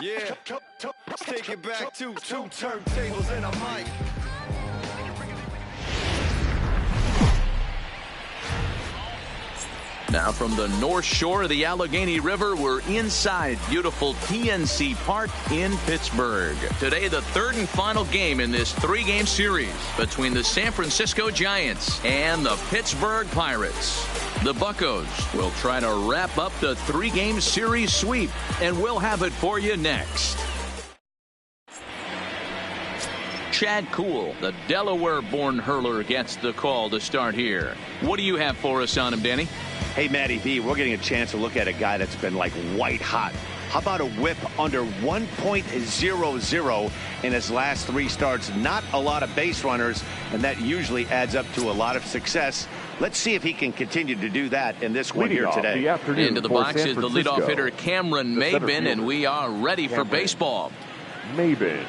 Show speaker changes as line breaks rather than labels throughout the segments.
Yeah, let's take it back to two turntables and a mic.
Now from the north shore of the Allegheny River, we're inside beautiful PNC Park in Pittsburgh. Today, the third and final game in this three-game series between the San Francisco Giants and the Pittsburgh Pirates. The Buccos will try to wrap up the three-game series sweep, and we'll have it for you next. Chad Kuhl, the Delaware-born hurler, gets the call to start here. What do you have for us on him, Danny?
Hey, Matty V, we're getting a chance to look at a guy that's been like white hot. How about a whip under 1.00 in his last three starts? Not a lot of base runners, and that usually adds up to a lot of success. Let's see if he can continue to do that in this one here today.
Into the box is the leadoff hitter Cameron Maybin, and we are ready for baseball.
Maybin.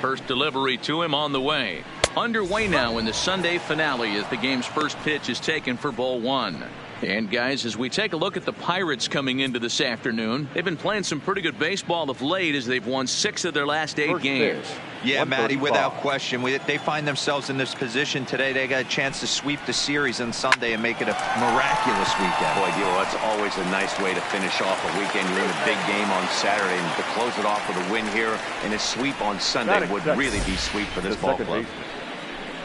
First delivery to him on the way. Underway now in the Sunday finale as the game's first pitch is taken for ball one. And guys, as we take a look at the Pirates coming into this afternoon, they've been playing some pretty good baseball of late as they've won 6 of their last 8 games.
Yeah, Matty, without question. They find themselves in this position today. They got a chance to sweep the series on Sunday and make it a miraculous weekend.
Boy, Dilo, that's always a nice way to finish off a weekend. You're in a big game on Saturday, and to close it off with a win here and a sweep on Sunday would really be sweet for this ball club.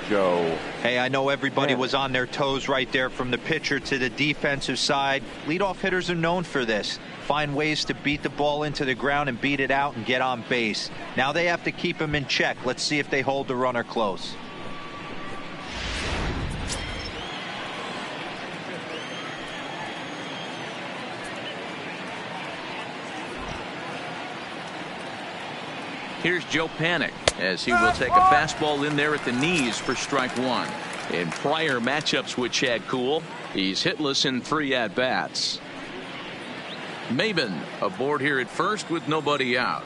Joe.
Hey, I know everybody was on their toes right there from the pitcher to the defensive side. Leadoff hitters are known for this. Find ways to beat the ball into the ground and beat it out and get on base. Now they have to keep him in check. Let's see if they hold the runner close.
Here's Joe Panik as he will take a fastball in there at the knees for strike one. In prior matchups with Chad Kuhl, he's hitless in 3 at-bats. Maybin aboard here at first with nobody out.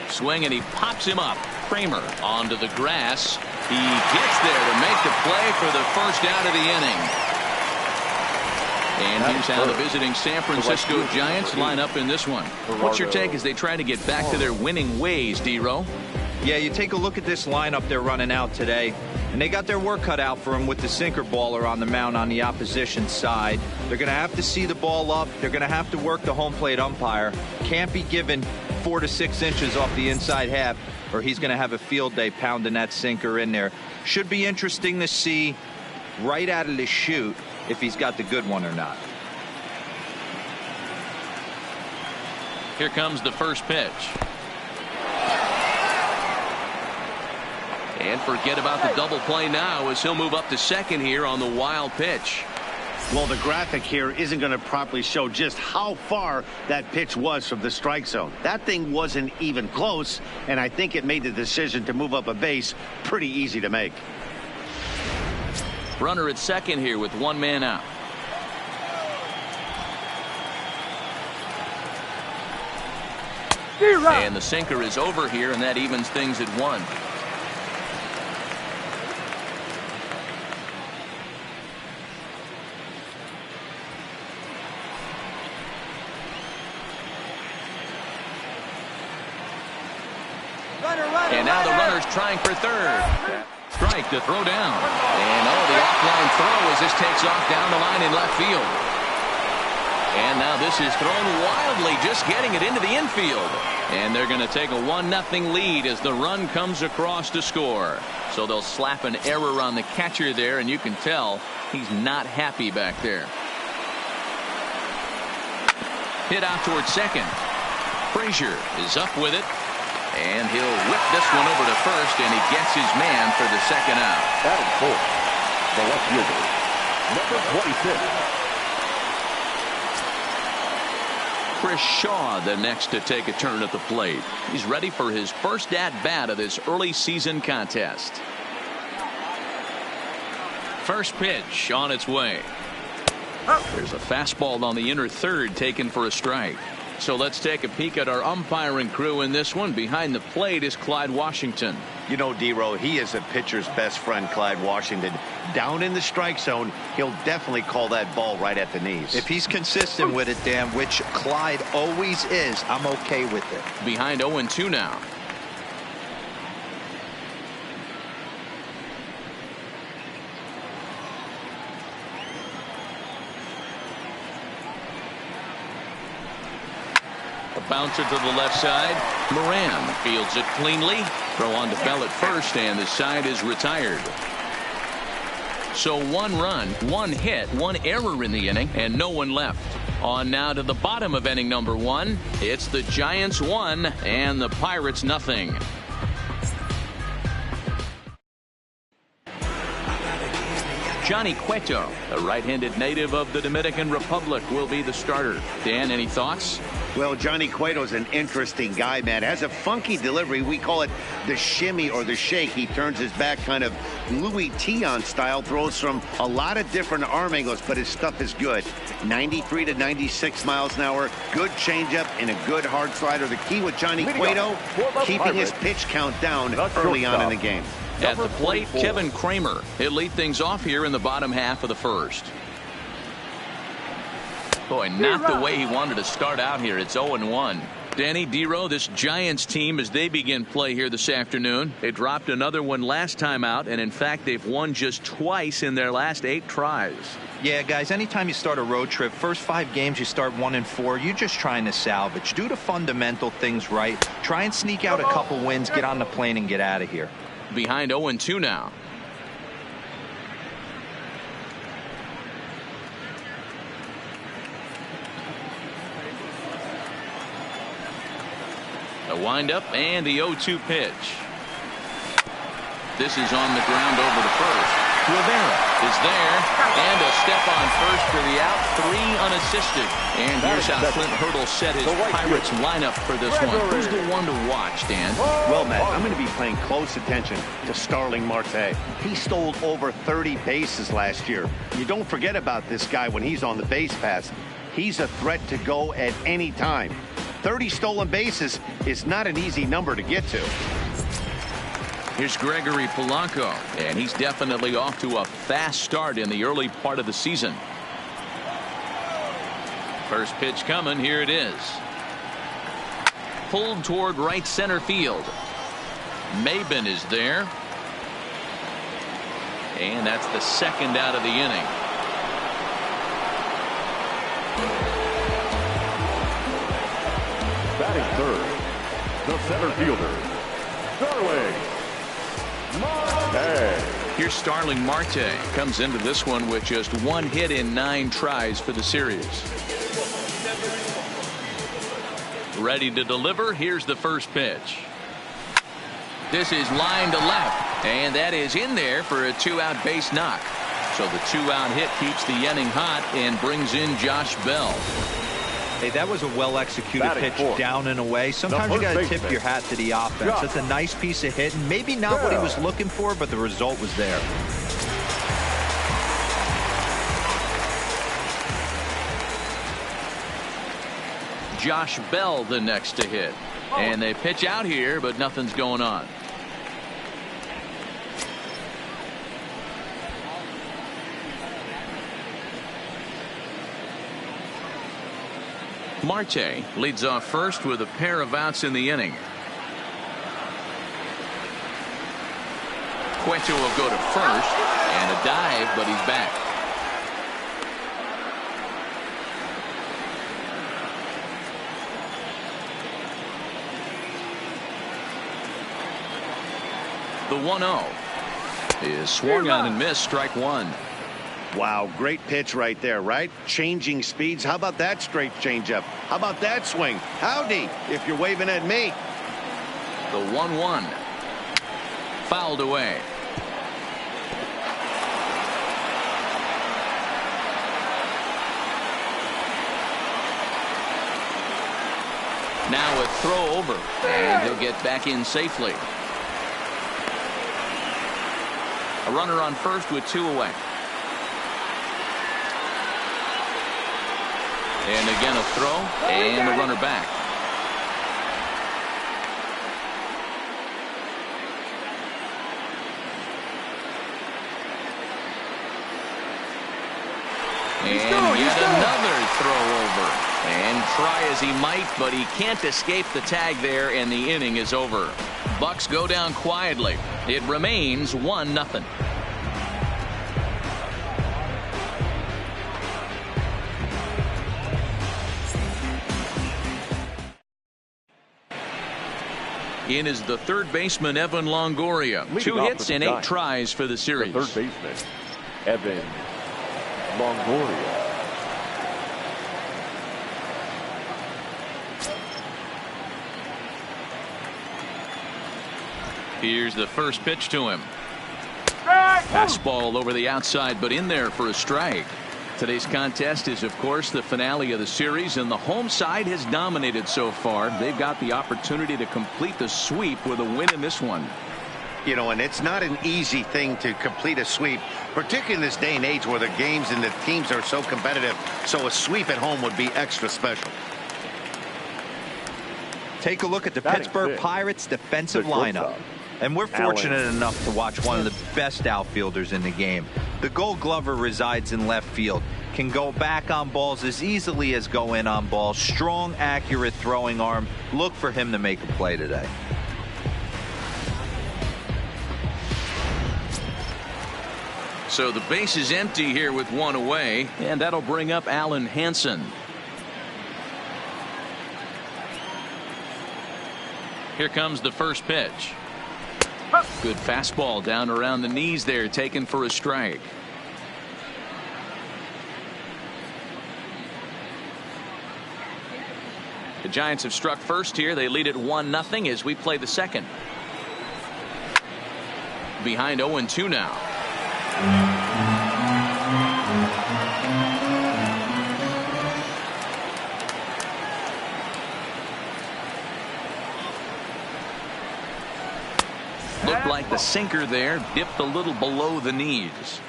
Swing, and he pops him up. Kramer onto the grass. He gets there to make the play for the first out of the inning. And here's how the visiting San Francisco Giants line up in this one. What's your take as they try to get back to their winning ways, D-Row?
Yeah, you take a look at this lineup they're running out today, and they got their work cut out for them with the sinker baller on the mound on the opposition side. They're going to have to see the ball up. They're going to have to work the home plate umpire. Can't be given 4 to 6 inches off the inside half, or he's going to have a field day pounding that sinker in there. Should be interesting to see right out of the chute if he's got the good one or not.
Here comes the first pitch. And forget about the double play now as he'll move up to second here on the wild pitch.
Well, the graphic here isn't going to properly show just how far that pitch was from the strike zone. That thing wasn't even close, and I think it made the decision to move up a base pretty easy to make.
Runner at second here with 1 man out. And the sinker is over here, and that evens things at 1. And now the runner's trying for third. Strike to throw down. And the offline throw as this takes off down the line in left field. And now this is thrown wildly, just getting it into the infield. And they're going to take a 1-0 lead as the run comes across to score. So they'll slap an error on the catcher there, and you can tell he's not happy back there. Hit out towards second. Frazier is up with it. And he'll whip this one over to first, and he gets his man for the second out.
Batting fourth, the left fielder, number 26.
Chris Shaw the next to take a turn at the plate. He's ready for his first at-bat of this early season contest. First pitch on its way. There's a fastball on the inner third taken for a strike. So let's take a peek at our umpiring crew in this one. Behind the plate is Clyde Washington.
You know, D-Row, he is a pitcher's best friend, Clyde Washington. Down in the strike zone, he'll definitely call that ball right at the knees.
If he's consistent with it, Dan, which Clyde always is, I'm okay with it.
Behind 0-2 now. A bouncer to the left side. Moran fields it cleanly. Throw on to Bell at first, and the side is retired. So 1 run, 1 hit, 1 error in the inning, and no one left. On now to the bottom of inning number 1. It's the Giants 1 and the Pirates nothing. Johnny Cueto, a right-handed native of the Dominican Republic, will be the starter. Dan, any thoughts?
Well, Johnny Cueto's an interesting guy, man. Has a funky delivery. We call it the shimmy or the shake. He turns his back kind of Louis Tion style, throws from a lot of different arm angles, but his stuff is good. 93 to 96 miles an hour, good changeup, and a good hard slider. The key with Johnny Cueto, keeping his pitch count down early on in the game.
At the plate, Kevin Kramer. He'll lead things off here in the bottom half of the first. Boy, not the way he wanted to start out here. It's 0-1. Danny, D-Row, this Giants team, as they begin play here this afternoon, they dropped another one last time out, and in fact, they've won just twice in their last 8 tries.
Yeah, guys, anytime you start a road trip, first 5 games you start 1-4, you're just trying to salvage. Do the fundamental things right. Try and sneak out a couple wins, get on the plane, and get out of here.
Behind 0-2 now. A windup and the 0-2 pitch. This is on the ground over to first. Rivera is there, and a step on first for the out, 3 unassisted. And here's how Clint Hurdle set his Pirates lineup for this one. Who's the one to watch, Dan?
Well, Matt, I'm going to be paying close attention to Starling Marte. He stole over 30 bases last year. You don't forget about this guy when he's on the base pass. He's a threat to go at any time. 30 stolen bases is not an easy number to get to.
Here's Gregory Polanco, and he's definitely off to a fast start in the early part of the season. First pitch coming, here it is. Pulled toward right center field. Maben is there. And that's the second out of the inning.
Batting third, the center fielder, Starling Marte.
Here's Starling Marte. Comes into this one with just 1 hit in 9 tries for the series. Ready to deliver. Here's the first pitch. This is line to left, and that is in there for a 2-out base knock. So the 2-out hit keeps the inning hot and brings in Josh Bell.
Hey, that was a well-executed pitch down and away. Sometimes you got to tip your hat to the offense. That's a nice piece of hitting. Maybe not what he was looking for, but the result was there.
Josh Bell the next to hit. And they pitch out here, but nothing's going on. Marte leads off first with a pair of outs in the inning. Cueto will go to first, and a dive, but he's back. The 1-0 is swung on and missed, strike 1.
Wow, great pitch right there, right? Changing speeds. How about that straight changeup? How about that swing? Howdy, if you're waving at me.
The 1-1 fouled away. Now a throw over, and he'll get back in safely. A runner on first with 2 away. And again a throw and the runner back. And yet another throw over. And try as he might, but he can't escape the tag there, and the inning is over. Bucks go down quietly. It remains 1-0. In is the third baseman, Evan Longoria.
Leading
2
off
hits
for the
and 8
Giants,
tries for the series.
The third baseman, Evan Longoria.
Here's the first pitch to him. Fastball over the outside, but in there for a strike. Today's contest is, of course, the finale of the series, and the home side has dominated so far. They've got the opportunity to complete the sweep with a win in this one.
You know, and it's not an easy thing to complete a sweep, particularly in this day and age where the games and the teams are so competitive. So a sweep at home would be extra special.
Take a look at the
Batting
Pittsburgh
fifth,
Pirates defensive
the
lineup.
shortstop,
And we're fortunate
Allen
enough to watch one of the best outfielders in the game. The Gold Glover resides in left field. Can go back on balls as easily as go in on balls. Strong, accurate throwing arm. Look for him to make a play today.
So the base is empty here with 1 away, and that'll bring up Alan Hansen. Here comes the first pitch. Good fastball down around the knees there, taken for a strike. The Giants have struck first here. They lead it 1-0 as we play the second. Behind 0-2 now. Looked like the sinker there dipped a little below the knees.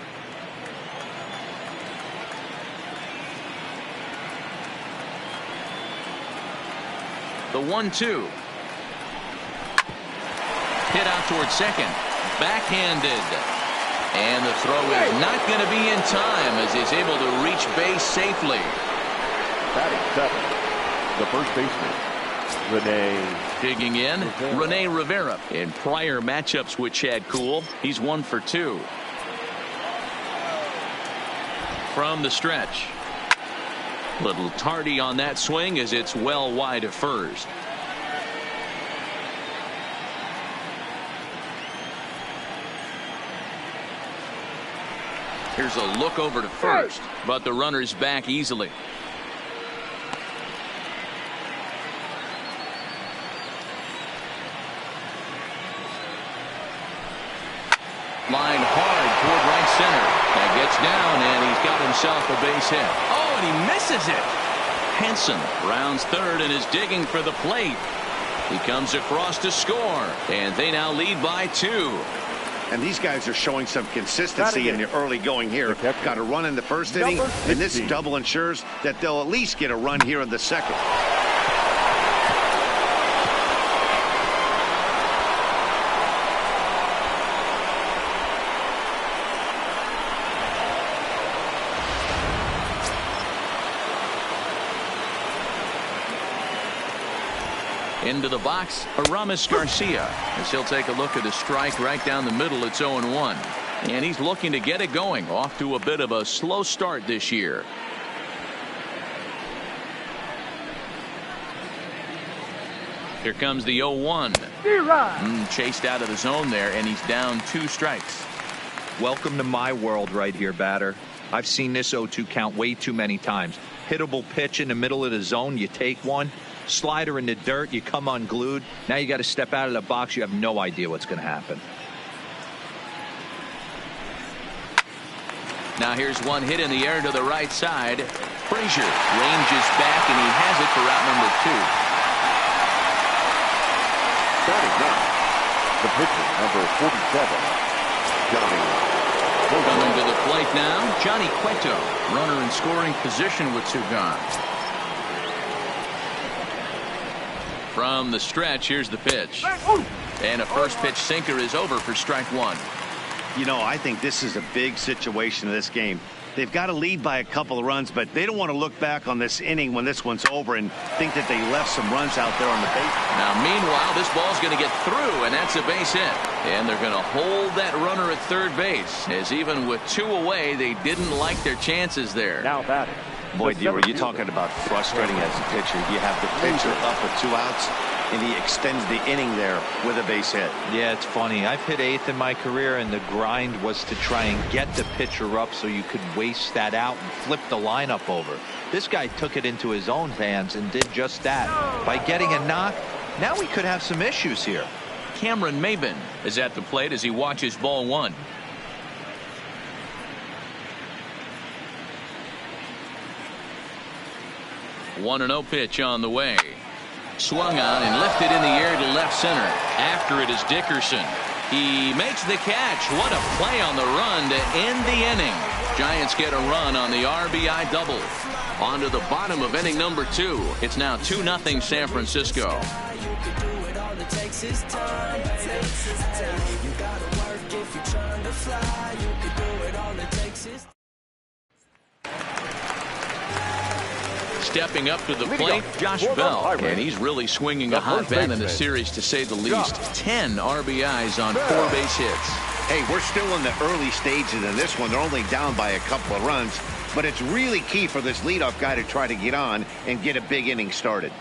The 1-2. Hit out towards second. Backhanded. And the throw is not going to be in time as he's able to reach base safely.
Batting 7, the first baseman, Rene.
Digging in, Rene Rivera. In prior matchups with Chad Kuhl, he's 1 for 2. From the stretch. Little tardy on that swing as it's well wide of first. Here's a look over to first, but the runner's back easily. Line hard toward right center. That gets down, and he's got himself a base hit. Oh, and he misses it. Hansen rounds third and is digging for the plate. He comes across to score, and they now lead by 2.
And these guys are showing some consistency in the early going here. Got a run in the first inning, and this double ensures that they'll at least get a run here in the second.
Into the box, Aramis Garcia, as he'll take a look at a strike right down the middle. It's 0-1. And he's looking to get it going. Off to a bit of a slow start this year. Here comes the 0-1. Chased out of the zone there, and he's down 2 strikes.
Welcome to my world right here, batter. I've seen this 0-2 count way too many times. Hittable pitch in the middle of the zone, you take one. Slider in the dirt, you come unglued. Now you got to step out of the box. You have no idea what's going to happen.
Now here's one hit in the air to the right side. Frazier ranges back, and he has it for route number 2.
Batting 9, the pitcher, number 47, Johnny.
Coming to the plate now, Johnny Cueto. Runner in scoring position with 2 gone. From the stretch, here's the pitch. And a first pitch sinker is over for strike one.
You know, I think this is a big situation in this game. They've got to lead by a couple of runs, but they don't want to look back on this inning when this one's over and think that they left some runs out there on the base.
Now, meanwhile, this ball's going to get through, and that's a base hit. And they're going to hold that runner at third base, as even with two away, they didn't like their chances there.
Now batting.
Boy, Dewar, you're talking about frustrating as a pitcher. You have the pitcher up with 2 outs, and he extends the inning there with a base hit.
Yeah, it's funny. I've hit 8th in my career, and the grind was to try and get the pitcher up so you could waste that out and flip the lineup over. This guy took it into his own hands and did just that. By getting a knock, now we could have some issues here.
Cameron Maybin is at the plate as he watches ball one. One and 0 pitch on the way. Swung on and lifted in the air to left center. After it is Dickerson. He makes the catch. What a play on the run to end the inning. Giants get a run on the RBI double. On to the bottom of inning number 2. It's now 2-0 San Francisco. Stepping up to the plate, Josh Bell, and he's really swinging a hot bat in the series, to say the least. 10 RBIs on 4 base hits.
Hey, we're still in the early stages of this one. They're only down by a couple of runs, but it's really key for this leadoff guy to try to get on and get a big inning started.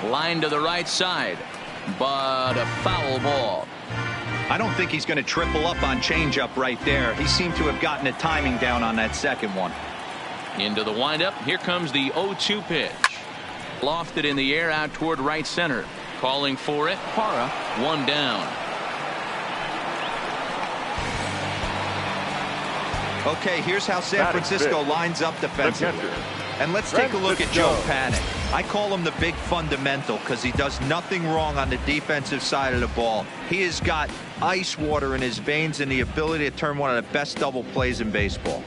Line to the right side, but a foul ball.
I don't think he's going to triple up on changeup right there. He seemed to have gotten the timing down on that second one.
Into the windup. Here comes the 0-2 pitch. Lofted in the air out toward right center. Calling for it. Parra, one down.
Okay, here's how San Francisco lines up defensively. And let's take a look at Joe Panik. I call him the big fundamental because he does nothing wrong on the defensive side of the ball. He has got ice water in his veins and the ability to turn one of the best double plays in baseball.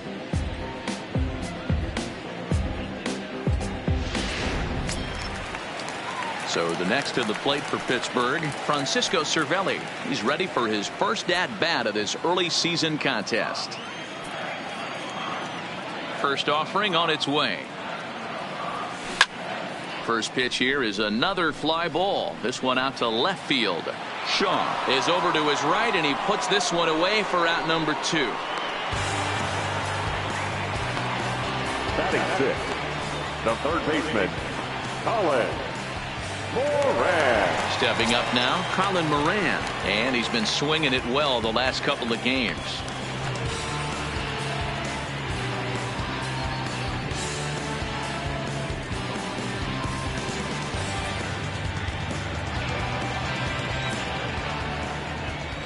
So the next to the plate for Pittsburgh, Francisco Cervelli. He's ready for his first at-bat of this early season contest. First offering on its way. First pitch here is another fly ball. This one out to left field. Shaw is over to his right, and he puts this one away for out number 2.
Batting 6th, the third baseman, Colin Moran.
Stepping up now, Colin Moran, and he's been swinging it well the last couple of games.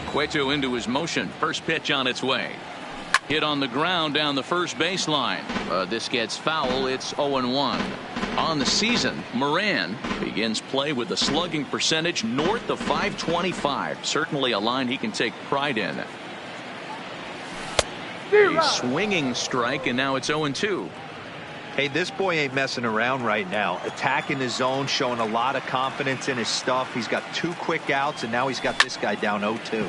Cueto into his motion. First pitch on its way. Hit on the ground down the first baseline. This gets foul. It's 0-1. On the season, Moran begins play with a slugging percentage north of .525. Certainly a line he can take pride in. A swinging strike, and now it's 0-2.
Hey, this boy ain't messing around right now. Attacking the zone, showing a lot of confidence in his stuff. He's got 2 quick outs, and now he's got this guy down 0-2.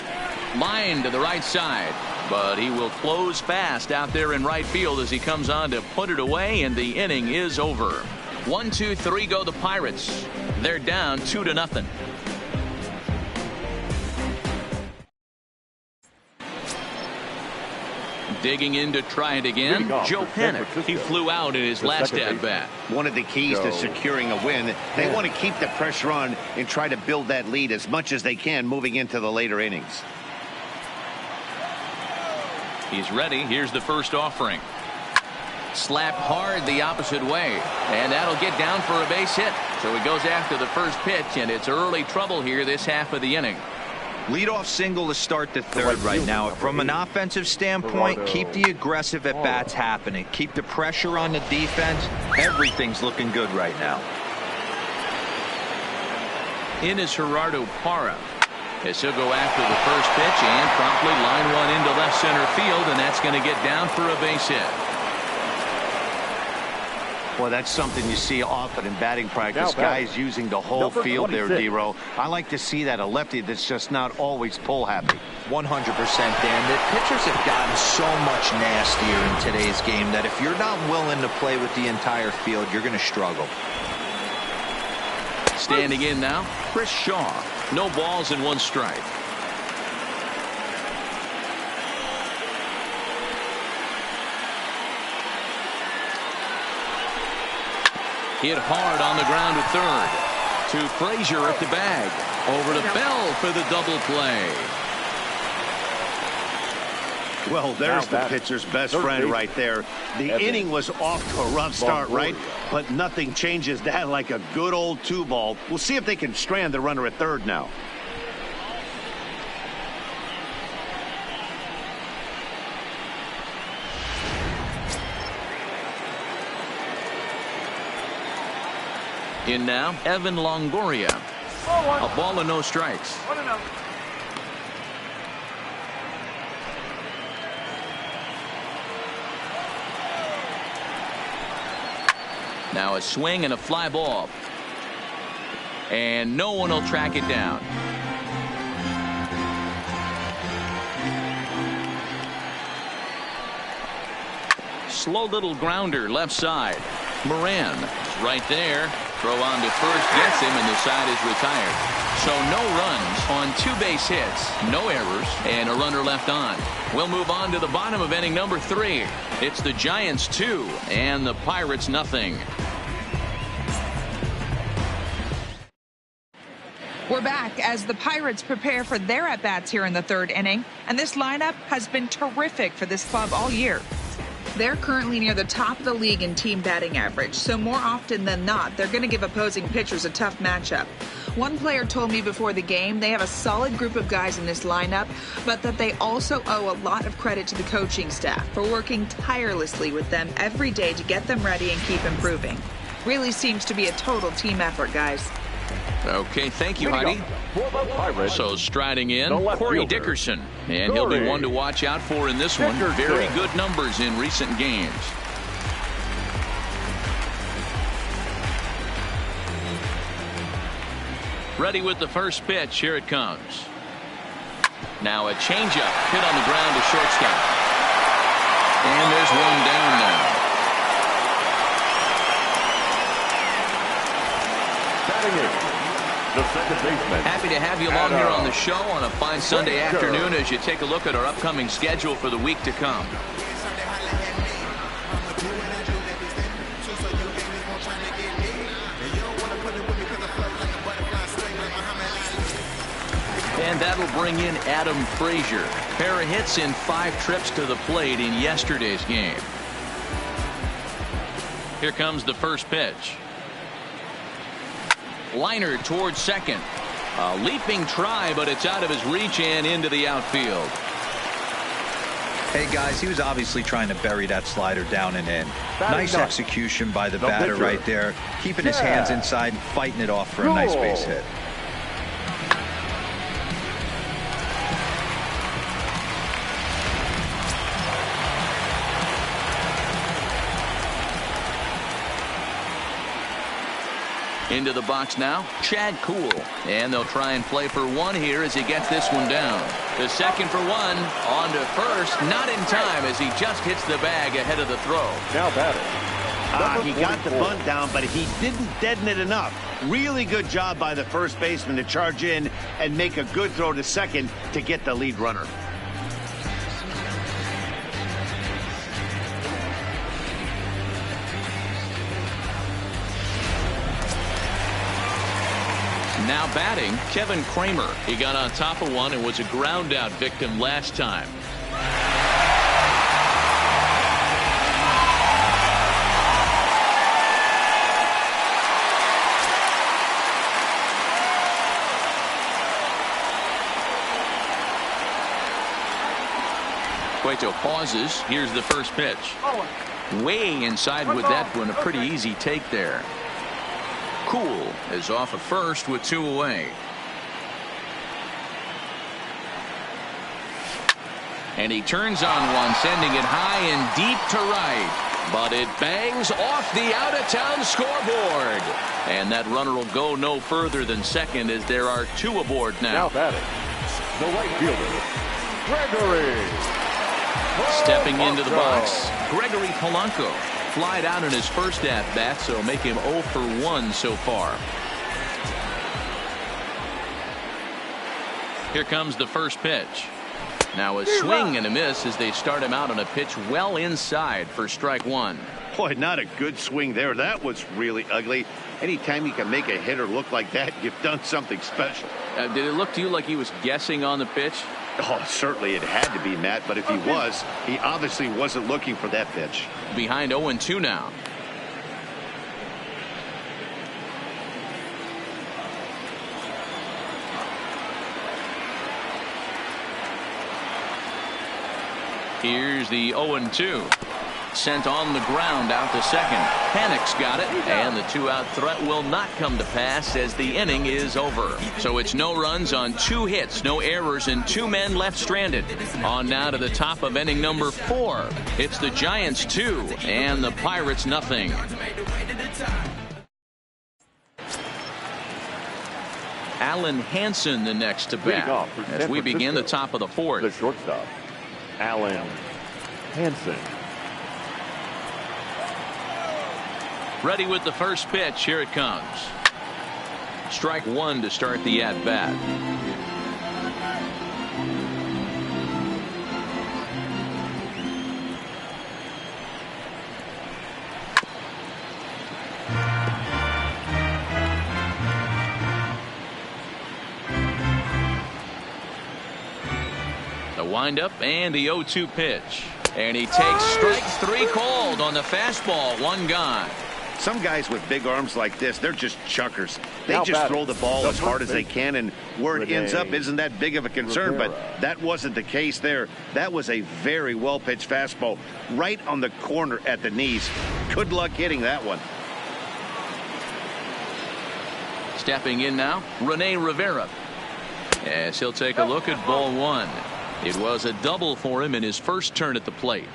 Line to the right side, but he will close fast out there in right field as he comes on to put it away, and the inning is over. 1, 2, 3 go the Pirates. They're down 2-0. Digging in to try it again, Joe Panik. He flew out in his last at-bat.
One of the keys to securing a win, they want to keep the pressure on and try to build that lead as much as they can moving into the later innings.
He's ready. Here's the first offering. Slapped hard the opposite way, and that'll get down for a base hit. So he goes after the first pitch, and it's early trouble here this half of the inning.
Leadoff single to start the third right now. From an offensive standpoint, keep the aggressive at-bats happening. Keep the pressure on the defense. Everything's looking good right now.
in is Gerardo Parra. As he'll go after the first pitch and promptly line one into left center field, and that's going to get down for a base hit.
Well, that's something you see often in batting practice. Guys using the whole field there, D-Row. I like to see that, a lefty that's just not always pull happy.
100%, Dan. The pitchers have gotten so much nastier in today's game that if you're not willing to play with the entire field, you're going to struggle.
Standing in now, Chris Shaw. No balls and one strike. Hit hard on the ground to third. To Frazier at the bag. Over to Bell for the double play.
Well, there's the pitcher's best friend right there. The inning was off to a rough start, right? But nothing changes that like a good old 2-ball. We'll see if they can strand the runner at third now.
In now, Evan Longoria. A ball and no strikes. Now a swing and a fly ball. And no one will track it down. Slow little grounder left side. Moran right there. Throw on to first gets him, and the side is retired. So no runs on 2 base hits, no errors, and a runner left on. We'll move on to the bottom of inning number 3. It's the Giants 2 and the Pirates nothing.
We're back as the Pirates prepare for their at-bats here in the 3rd inning, and this lineup has been terrific for this club all year. They're currently near the top of the league in team batting average, so more often than not, they're going to give opposing pitchers a tough matchup. One player told me before the game they have a solid group of guys in this lineup, but that they also owe a lot of credit to the coaching staff for working tirelessly with them every day to get them ready and keep improving. Really seems to be a total team effort, guys.
Okay, thank you, Heidi. So striding in, Corey Dickerson. And he'll be one to watch out for in this one. Very good numbers in recent games. Ready with the first pitch. Here it comes. Now a changeup hit on the ground to shortstop. And there's one down now.
Batting in, the second baseman.
Happy to have you along here on the show on a fine Sunday afternoon as you take a look at our upcoming schedule for the week to come. And that'll bring in Adam Frazier. Pair of hits in 5 trips to the plate in yesterday's game. Here comes the first pitch. Liner towards second. A leaping try, but it's out of his reach and into the outfield.
Hey, guys, he was obviously trying to bury that slider down and in. Nice execution by the batter right there. Keeping his hands inside and fighting it off for a nice base hit.
Into the box now, Chad Kuhl. And they'll try and play for one here as he gets this one down. The second for one, on to first, not in time as he just hits the bag ahead of the throw.
Now batting.
He got the bunt down, but he didn't deaden it enough. Really good job by the first baseman to charge in and make a good throw to second to get the lead runner.
Now batting, Kevin Kramer. He got on top of one and was a ground out victim last time. Cueto pauses. Here's the first pitch. Way inside with that one. A pretty easy take there. Cool is off at first with 2 away. And he turns on one, sending it high and deep to right. But it bangs off the out-of-town scoreboard. And that runner will go no further than second as there are 2 aboard now.
Now batting, the right fielder, Gregory.
Stepping into the box, Gregory Polanco. Flied out in his first at-bat, so make him 0 for 1 so far. Here comes the first pitch. Now a swing and a miss as they start him out on a pitch well inside for strike 1.
Boy, not a good swing there. That was really ugly. Anytime you can make a hitter look like that, you've done something special.
Did it look to you like he was guessing on the pitch?
Oh, certainly it had to be, Matt, but if he was, he obviously wasn't looking for that pitch.
Behind 0-2 now. Here's the 0-2. Sent on the ground out to second. Panic's got it, and the 2-out threat will not come to pass as the inning is over. So it's no runs on 2 hits, no errors, and 2 men left stranded. On now to the top of inning number 4. It's the Giants 2 and the Pirates nothing. Alan Hansen the next to bat as we begin the top of the 4th.
The shortstop, Alan Hansen.
Ready with the first pitch. Here it comes. Strike 1 to start the at-bat. The windup and the 0-2 pitch. And he takes strike 3 called on the fastball. 1 gone.
Some guys with big arms like this, they're just chuckers. They just throw the ball as hard as they can, and where it ends up isn't that big of a concern, but that wasn't the case there. That was a very well-pitched fastball right on the corner at the knees. Good luck hitting that one.
Stepping in now, Rene Rivera. As he'll take a look at ball 1. It was a double for him in his first turn at the plate.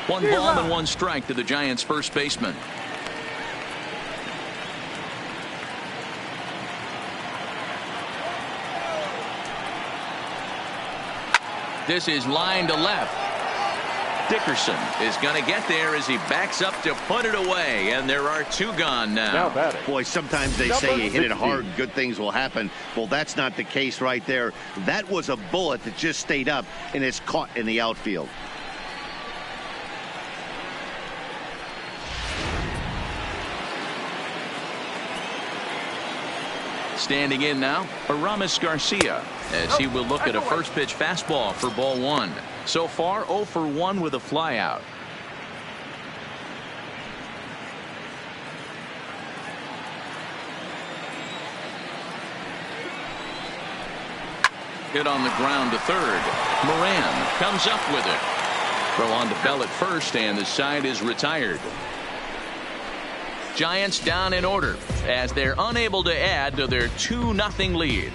One ball and 1 strike to the Giants' first baseman. This is line to left. Dickerson is going to get there as he backs up to put it away, and there are 2 gone now.
Boy, sometimes they say you hit it hard, good things will happen. Well, that's not the case right there. That was a bullet that just stayed up and is caught in the outfield.
Standing in now, Aramis Garcia, as he will look at a first pitch fastball for ball 1. So far 0 for 1 with a flyout. Hit on the ground to third. Moran comes up with it. Throw on to Bell at first, and the side is retired. Giants down in order as they're unable to add to their 2-0 lead.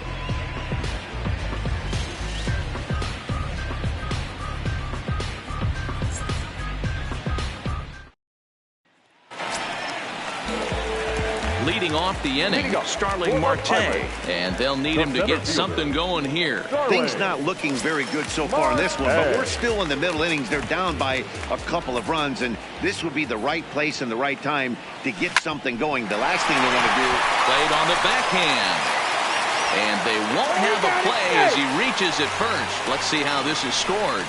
Leading off the inning, Starling Marte, and they'll need him to get something going here.
Things not looking very good so far in this one, but we're still in the middle innings. They're down by a couple of runs, and this would be the right place and the right time to get something going. The last thing they want to do.
Played on the backhand, and they won't have a play as he reaches at first. Let's see how this is scored.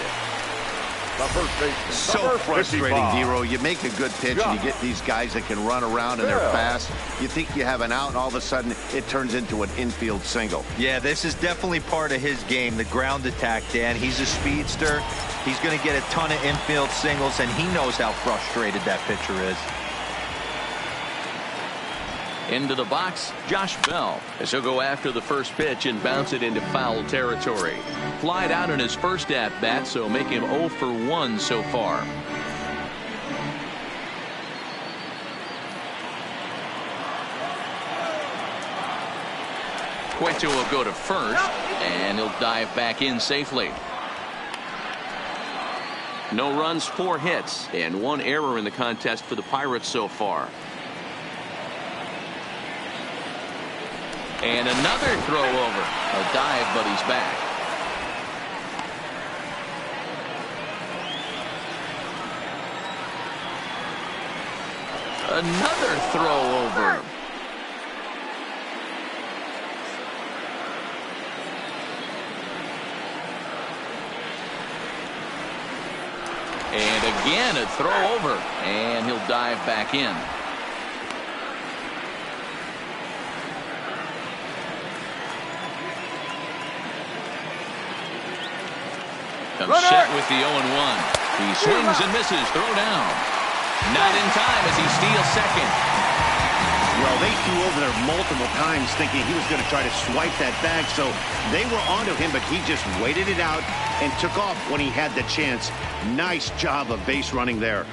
So frustrating, Dero. You make a good pitch and you get these guys that can run around and they're fast. You think you have an out, and all of a sudden it turns into an infield single.
Yeah, this is definitely part of his game, the ground attack, Dan. He's a speedster. He's going to get a ton of infield singles, and he knows how frustrated that pitcher is.
Into the box, Josh Bell, as he'll go after the first pitch and bounce it into foul territory. Flied out in his first at-bat, so make him 0 for 1 so far. Cueto will go to first, and he'll dive back in safely. No runs, 4 hits, and 1 error in the contest for the Pirates so far. And another throw over. A dive, but he's back. Another throw over. And again a throw over, and he'll dive back in. Comes set with the 0-1. He swings and misses. Throw down. Not in time as he steals second.
Well, they threw over there multiple times thinking he was going to try to swipe that bag, so they were onto him, but he just waited it out and took off when he had the chance. Nice job of base running there.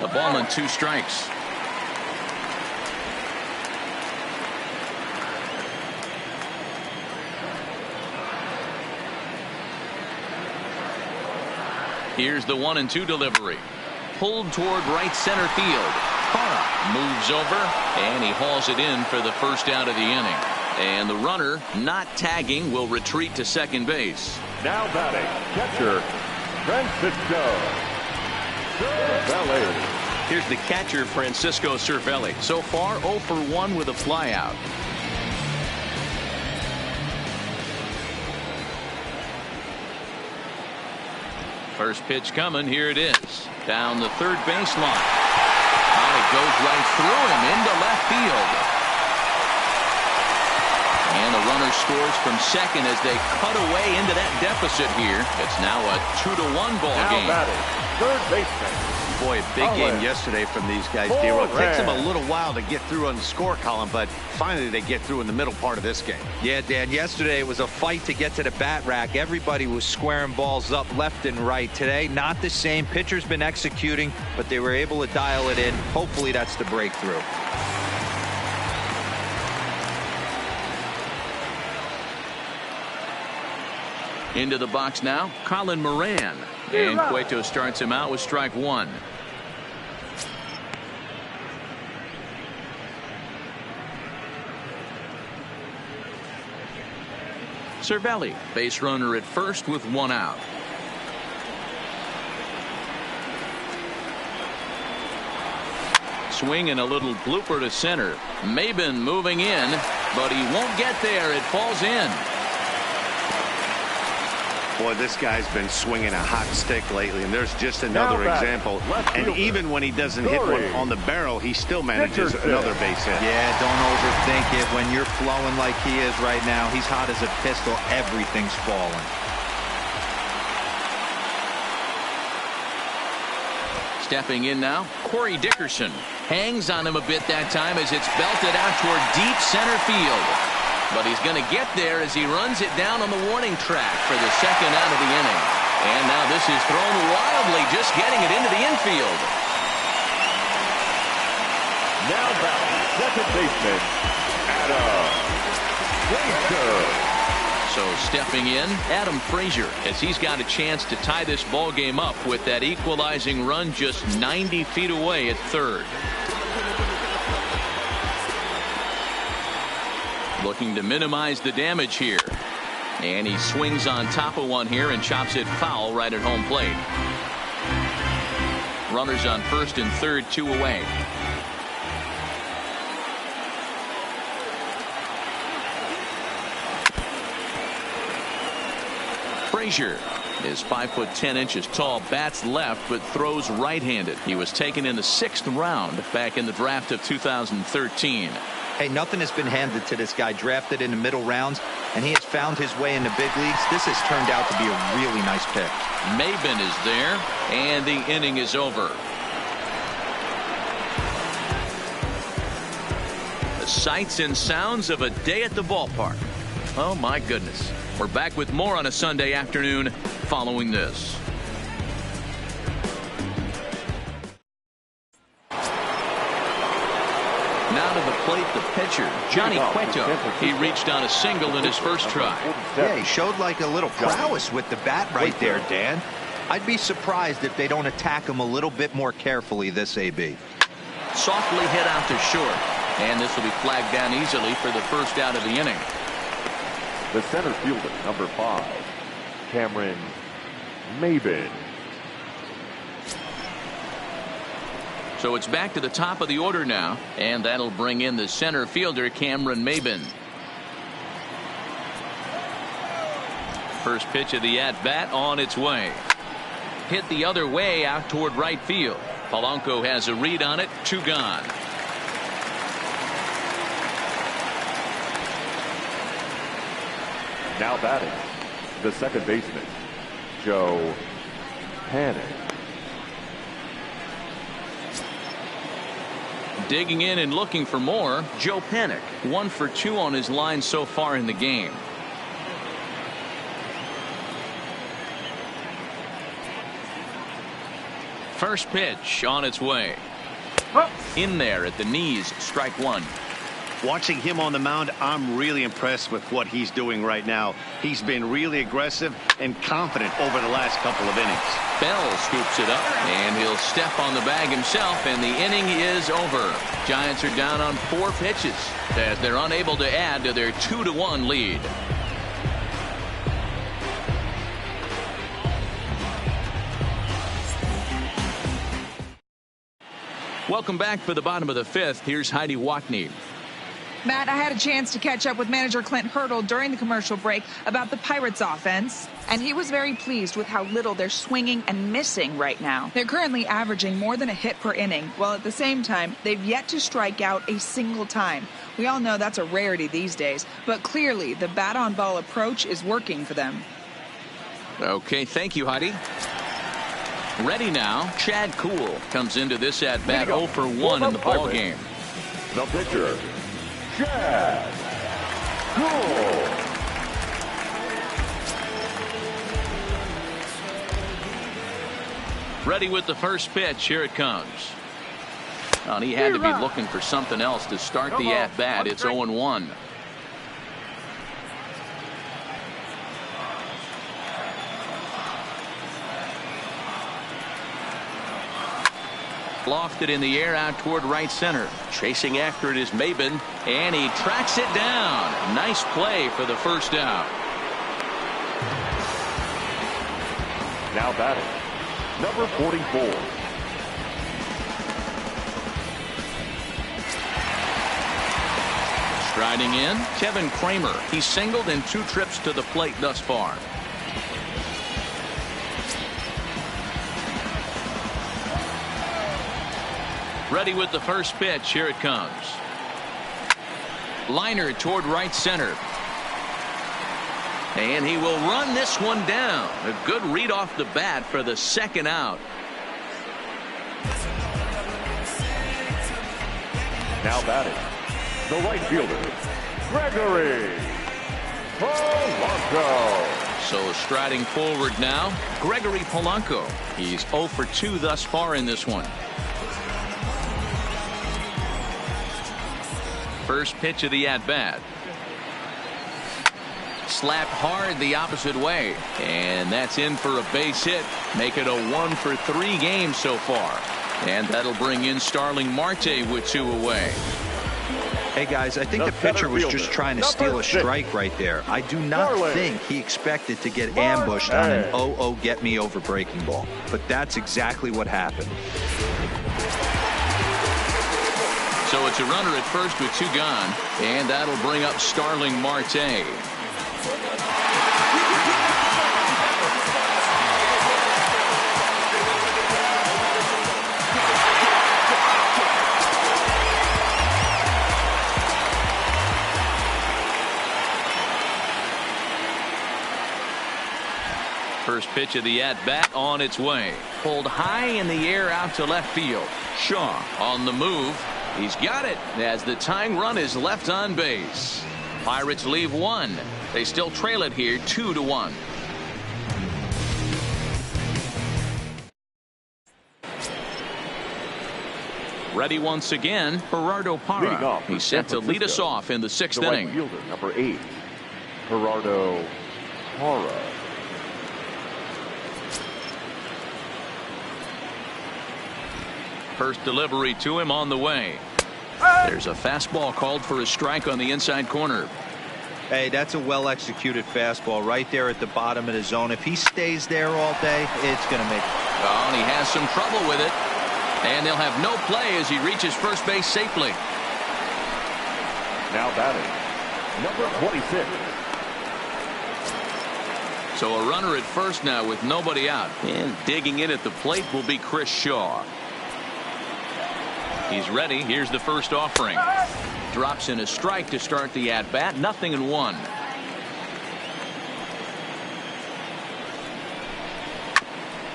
A ball and 2 strikes. Here's the 1-2 delivery. Pulled toward right center field. Parra moves over, and he hauls it in for the first out of the inning. And the runner, not tagging, will retreat to second base.
Now batting, catcher, Francisco Cervelli.
Here's the catcher, Francisco Cervelli. So far, 0 for 1 with a flyout. First pitch coming. Here it is. Down the third baseline. And it goes right through him into left field. And the runner scores from second as they cut away into that deficit here. It's now a 2-1 ball game.
Now batting, third baseman.
Boy, a big game yesterday from these guys, D-Roll. It takes them a little while to get through on the score column, but finally they get through in the middle part of this game.
Yeah, Dan, yesterday it was a fight to get to the bat rack. Everybody was squaring balls up left and right. Today, not the same. Pitcher's been executing, but they were able to dial it in. Hopefully that's the breakthrough.
Into the box now, Colin Moran. And Cueto starts him out with strike 1. Cervelli, base runner at first with 1 out. Swing and a little blooper to center. Maben moving in, but he won't get there. It falls in.
Boy, this guy's been swinging a hot stick lately, and there's just another example. And even when he doesn't hit one on the barrel, he still manages another base hit.
Yeah, don't overthink it. When you're flowing like he is right now, he's hot as a pistol. Everything's falling.
Stepping in now, Corey Dickerson. Hangs on him a bit that time as it's belted out toward deep center field. But he's going to get there as he runs it down on the warning track for the second out of the inning. And now this is thrown wildly, just getting it into the infield.
Now batting, second baseman, Adam Frazier.
So stepping in, Adam Frazier, as he's got a chance to tie this ball game up with that equalizing run just 90 feet away at third. Looking to minimize the damage here. And he swings on top of one here and chops it foul right at home plate. Runners on first and third, 2 away. Frazier is 5'10" tall, bats left, but throws right-handed. He was taken in the 6th round back in the draft of 2013.
Hey, nothing has been handed to this guy, drafted in the middle rounds, and he has found his way in the big leagues. This has turned out to be a really nice pick.
Maben is there, and the inning is over. The sights and sounds of a day at the ballpark. Oh, my goodness. We're back with more on a Sunday afternoon following this. Now to the plate, the pitcher, Johnny Cueto. He reached on a single in his first try.
Yeah, he showed like a little prowess with the bat right there, Dan. I'd be surprised if they don't attack him a little bit more carefully this AB.
Softly hit out to short, and this will be flagged down easily for the first out of the inning.
The center fielder, number 5, Cameron Maben.
So it's back to the top of the order now, and that'll bring in the center fielder, Cameron Maben. First pitch of the at-bat on its way. Hit the other way out toward right field. Polanco has a read on it, 2 gone.
Now batting, the second baseman, Joe Panik.
Digging in and looking for more, Joe Panik. 1 for 2 on his line so far in the game. First pitch on its way. In there at the knees, strike 1.
Watching him on the mound, I'm really impressed with what he's doing right now. He's been really aggressive and confident over the last couple of innings.
Bell scoops it up, and he'll step on the bag himself, and the inning is over. Giants are down on 4 pitches as they're unable to add to their 2-1 lead. Welcome back for the bottom of the 5th. Here's Heidi Watney.
Matt, I had a chance to catch up with manager Clint Hurdle during the commercial break about the Pirates offense, and he was very pleased with how little they're swinging and missing right now. They're currently averaging more than a hit per inning, while at the same time, they've yet to strike out a single time. We all know that's a rarity these days, but clearly the bat-on-ball approach is working for them.
Okay, thank you, Heidi. Ready now, Chad Kuhl comes into this at-bat 0 for 1 in the ball game.
The pitcher, Chad Kuhl.
Ready with the first pitch. Here it comes. And he had to be looking for something else to start the at-bat. It's 0-1. Lofted in the air out toward right center. Chasing after it is Maben, and he tracks it down. Nice play for the first out.
Now batting, number 44.
Striding in, Kevin Kramer. He's singled in 2 trips to the plate thus far. Ready with the first pitch. Here it comes. Liner toward right center. And he will run this one down. A good read off the bat for the second out.
Now batting, the right fielder, Gregory Polanco.
So striding forward now, Gregory Polanco. He's 0 for 2 thus far in this one. First pitch of the at-bat. Slapped hard the opposite way, and that's in for a base hit. Make it a 1 for 3 game so far, and that'll bring in Starling Marte with 2 away.
Hey guys, I think the pitcher was just trying to steal a strike right there. I do not think he expected to get ambushed on an 0-0 get me over breaking ball, but that's exactly what happened.
So it's a runner at first with 2 gone, and that'll bring up Starling Marte. First pitch of the at-bat on its way. Pulled high in the air out to left field. Shaw on the move. He's got it as the tying run is left on base. Pirates leave one. They still trail it here 2-1. Ready once again, Gerardo Parra. He's set to lead us off in the 6th inning.
Right fielder, number 8, Gerardo Parra.
First delivery to him on the way. There's a fastball called for a strike on the inside corner.
Hey, that's a well-executed fastball right there at the bottom of the zone. If he stays there all day, it's going to make it.
Oh, and he has some trouble with it. And they'll have no play as he reaches first base safely.
Now batting, number 26.
So a runner at first now with nobody out. And digging in at the plate will be Chris Shaw. He's ready. Here's the first offering. Drops in a strike to start the at-bat. 0-1.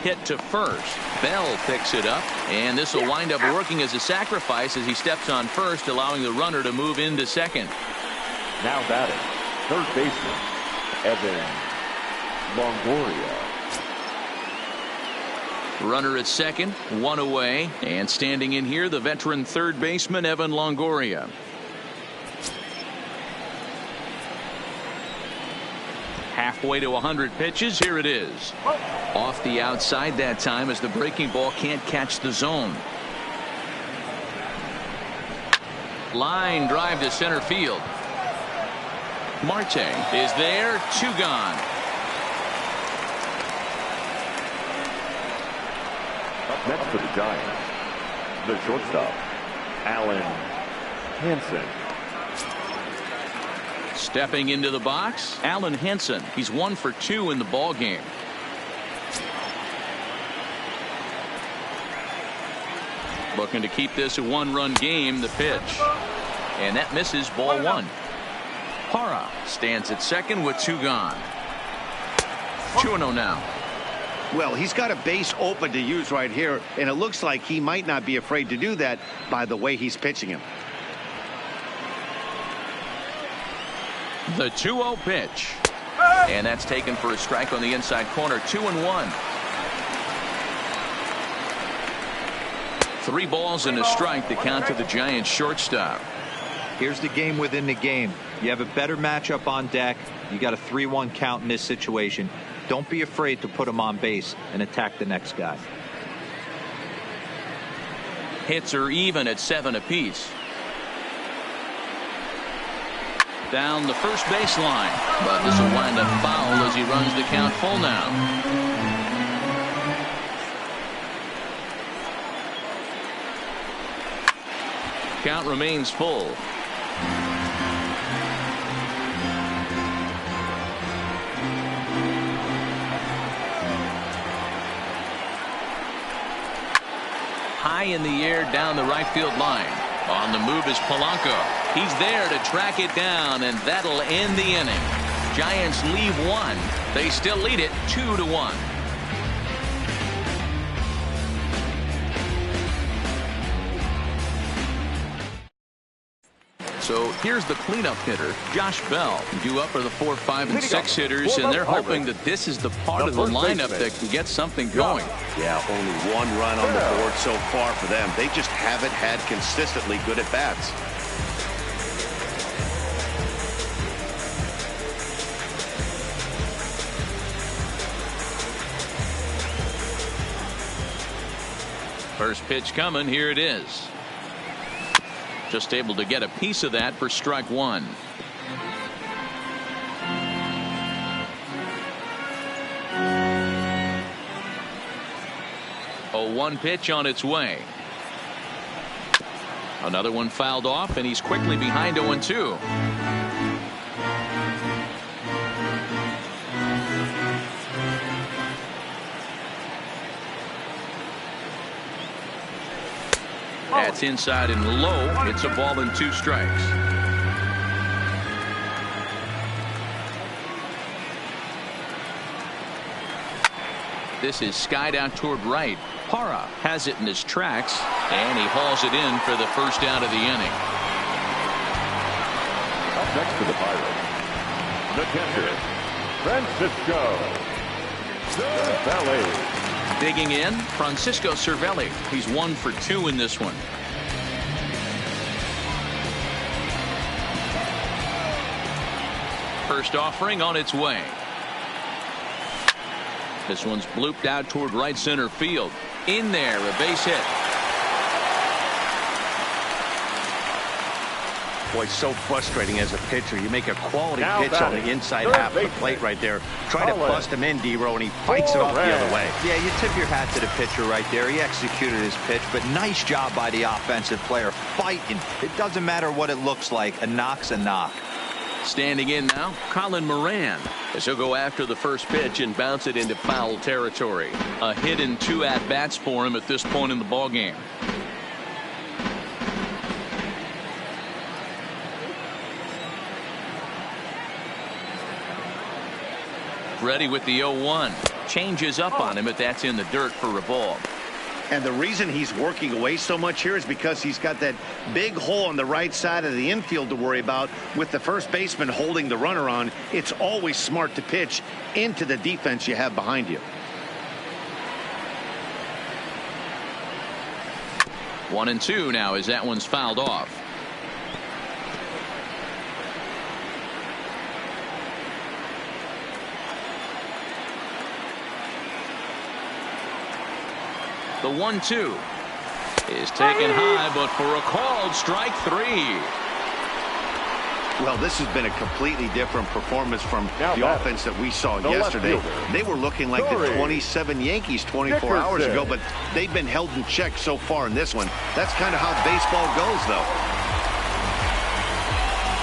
Hit to first. Bell picks it up, and this will wind up working as a sacrifice as he steps on first, allowing the runner to move into second.
Now batting, third baseman, Evan Longoria.
Runner at second, one away, and standing in here, the veteran third baseman, Evan Longoria. Halfway to 100 pitches. Here it is. Off the outside that time as the breaking ball can't catch the zone. Line drive to center field. Marte is there. 2 gone.
Up next for the Giants, the shortstop, Alan Hansen.
Stepping into the box, Alan Henson. He's 1 for 2 in the ball game. Looking to keep this a 1-run game. The pitch, and that misses. Ball 1. Parra stands at second with 2 gone. 2-0 now.
Well, he's got a base open to use right here, and it looks like he might not be afraid to do that by the way he's pitching him.
The 2-0 pitch, and that's taken for a strike on the inside corner. 2-1. 3 balls and a strike to count to the Giants shortstop.
Here's the game within the game. You have a better matchup on deck. You got a 3-1 count in this situation. Don't be afraid to put him on base and attack the next guy.
Hits are even at 7 apiece. Down the first baseline, but this will wind up foul as he runs the count full now. Count remains full. High in the air down the right field line. On the move is Polanco. He's there to track it down, and that'll end the inning. Giants leave 1. They still lead it 2-1. So here's the cleanup hitter, Josh Bell. Due up are the 4, 5, and 6 hitters, and they're hoping that this is the part of the lineup that can get something going.
Yeah, only 1 run on the board so far for them. They just haven't had consistently good at bats.
First pitch coming. Here it is. Just able to get a piece of that for strike 1. A 1 pitch on its way. Another one fouled off, and he's quickly behind 0-2. That's inside and low. It's a ball and 2 strikes. This is skied out toward right. Parra has it in his tracks, and he hauls it in for the first out of the inning.
Up next for the Pirates, the catcher, Francisco Cervelli.
Digging in, Francisco Cervelli. He's 1 for 2 in this one. First offering on its way. This one's blooped out toward right center field. In there, a base hit.
Boy, so frustrating as a pitcher. You make a quality
Now
pitch on the inside half of the plate right there. Try to bust him in, D-Row, and he fights it off the other way.
Yeah, you tip your hat to the pitcher right there. He executed his pitch, but nice job by the offensive player fighting. It doesn't matter what it looks like. A knock's a knock.
Standing in now, Colin Moran, as he'll go after the first pitch and bounce it into foul territory. A hit and 2 at-bats for him at this point in the ballgame. Ready with the 0-1. Changes up on him, but that's in the dirt for a ball.
And the reason he's working away so much here is because he's got that big hole on the right side of the infield to worry about with the first baseman holding the runner on. It's always smart to pitch into the defense you have behind you.
1-2 now as that one's fouled off. The 1-2 is taken high, but for a called strike 3.
Well, this has been a completely different performance from
Now
the offense that we saw yesterday. They were looking like the 27 Yankees 24 hours ago, but they've been held in check so far in this one. That's kind of how baseball goes, though.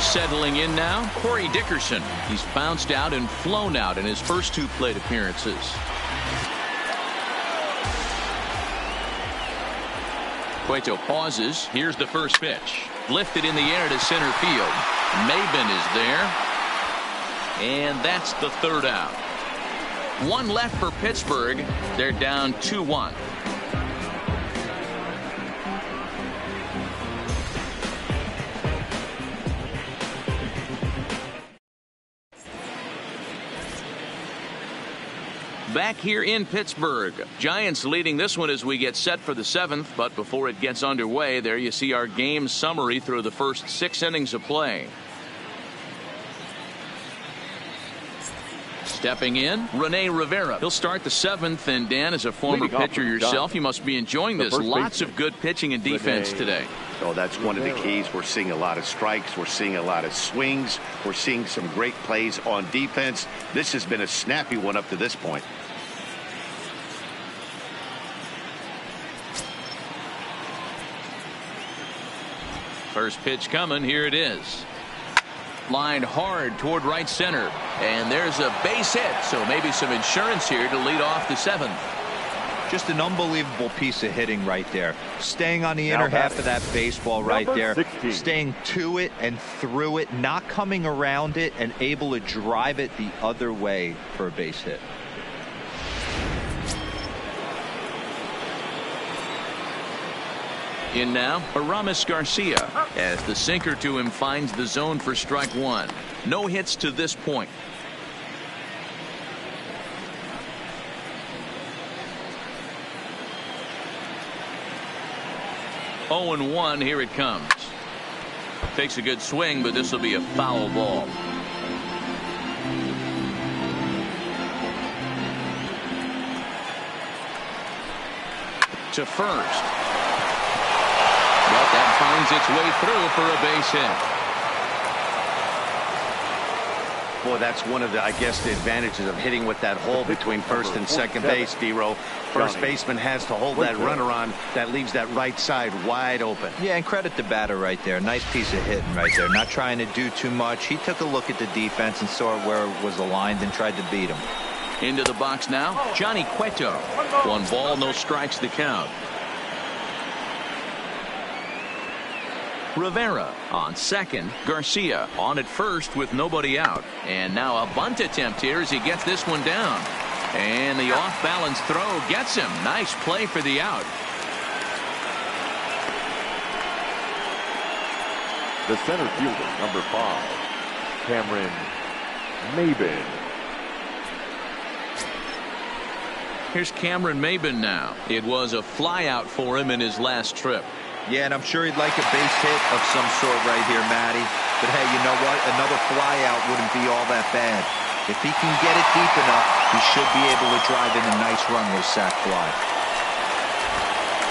Settling in now, Corey Dickerson. He's bounced out and flown out in his first 2 plate appearances. Cueto pauses. Here's the first pitch. Lifted in the air to center field. Maben is there. And that's the 3rd out. 1 left for Pittsburgh. They're down 2-1. Back here in Pittsburgh, Giants leading this one as we get set for the 7th. But before it gets underway, there you see our game summary through the first 6 innings of play. Stepping in, Rene Rivera. He'll start the 7th. And Dan, as a former pitcher yourself, you must be enjoying this. Lots of good pitching and defense today.
Oh, that's one of the keys. We're seeing a lot of strikes. We're seeing a lot of swings. We're seeing some great plays on defense. This has been a snappy one up to this point.
First pitch coming. Here it is. Lined hard toward right center. And there's a base hit. So maybe some insurance here to lead off the 7th.
Just an unbelievable piece of hitting right there. Staying on the inner half of that baseball right there.
16.
Staying to it and through it. Not coming around it and able to drive it the other way for a base hit.
In now, Aramis Garcia, as the sinker to him finds the zone for strike 1. No hits to this point. Oh, 0-1, here it comes. Takes a good swing, but this will be a foul ball. To first. But that finds its way through for a base hit.
Boy, that's one of the, I guess, the advantages of hitting with that hole between first and second base, D-Row. First baseman has to hold that runner on. That leaves that right side wide open.
Yeah, and credit the batter right there. Nice piece of hitting right there. Not trying to do too much. He took a look at the defense and saw where it was aligned and tried to beat him.
Into the box now, Johnny Cueto. 1 ball, no strikes the count. Rivera on second. Garcia on at first with nobody out. And now a bunt attempt here as he gets this one down. And the off-balance throw gets him. Nice play for the out.
The center fielder, number 5, Cameron Maybin.
Here's Cameron Maybin now. It was a flyout for him in his last trip.
Yeah, and I'm sure he'd like a base hit of some sort right here, Matty. But hey, you know what? Another flyout wouldn't be all that bad. If he can get it deep enough, he should be able to drive in a nice run with sac fly.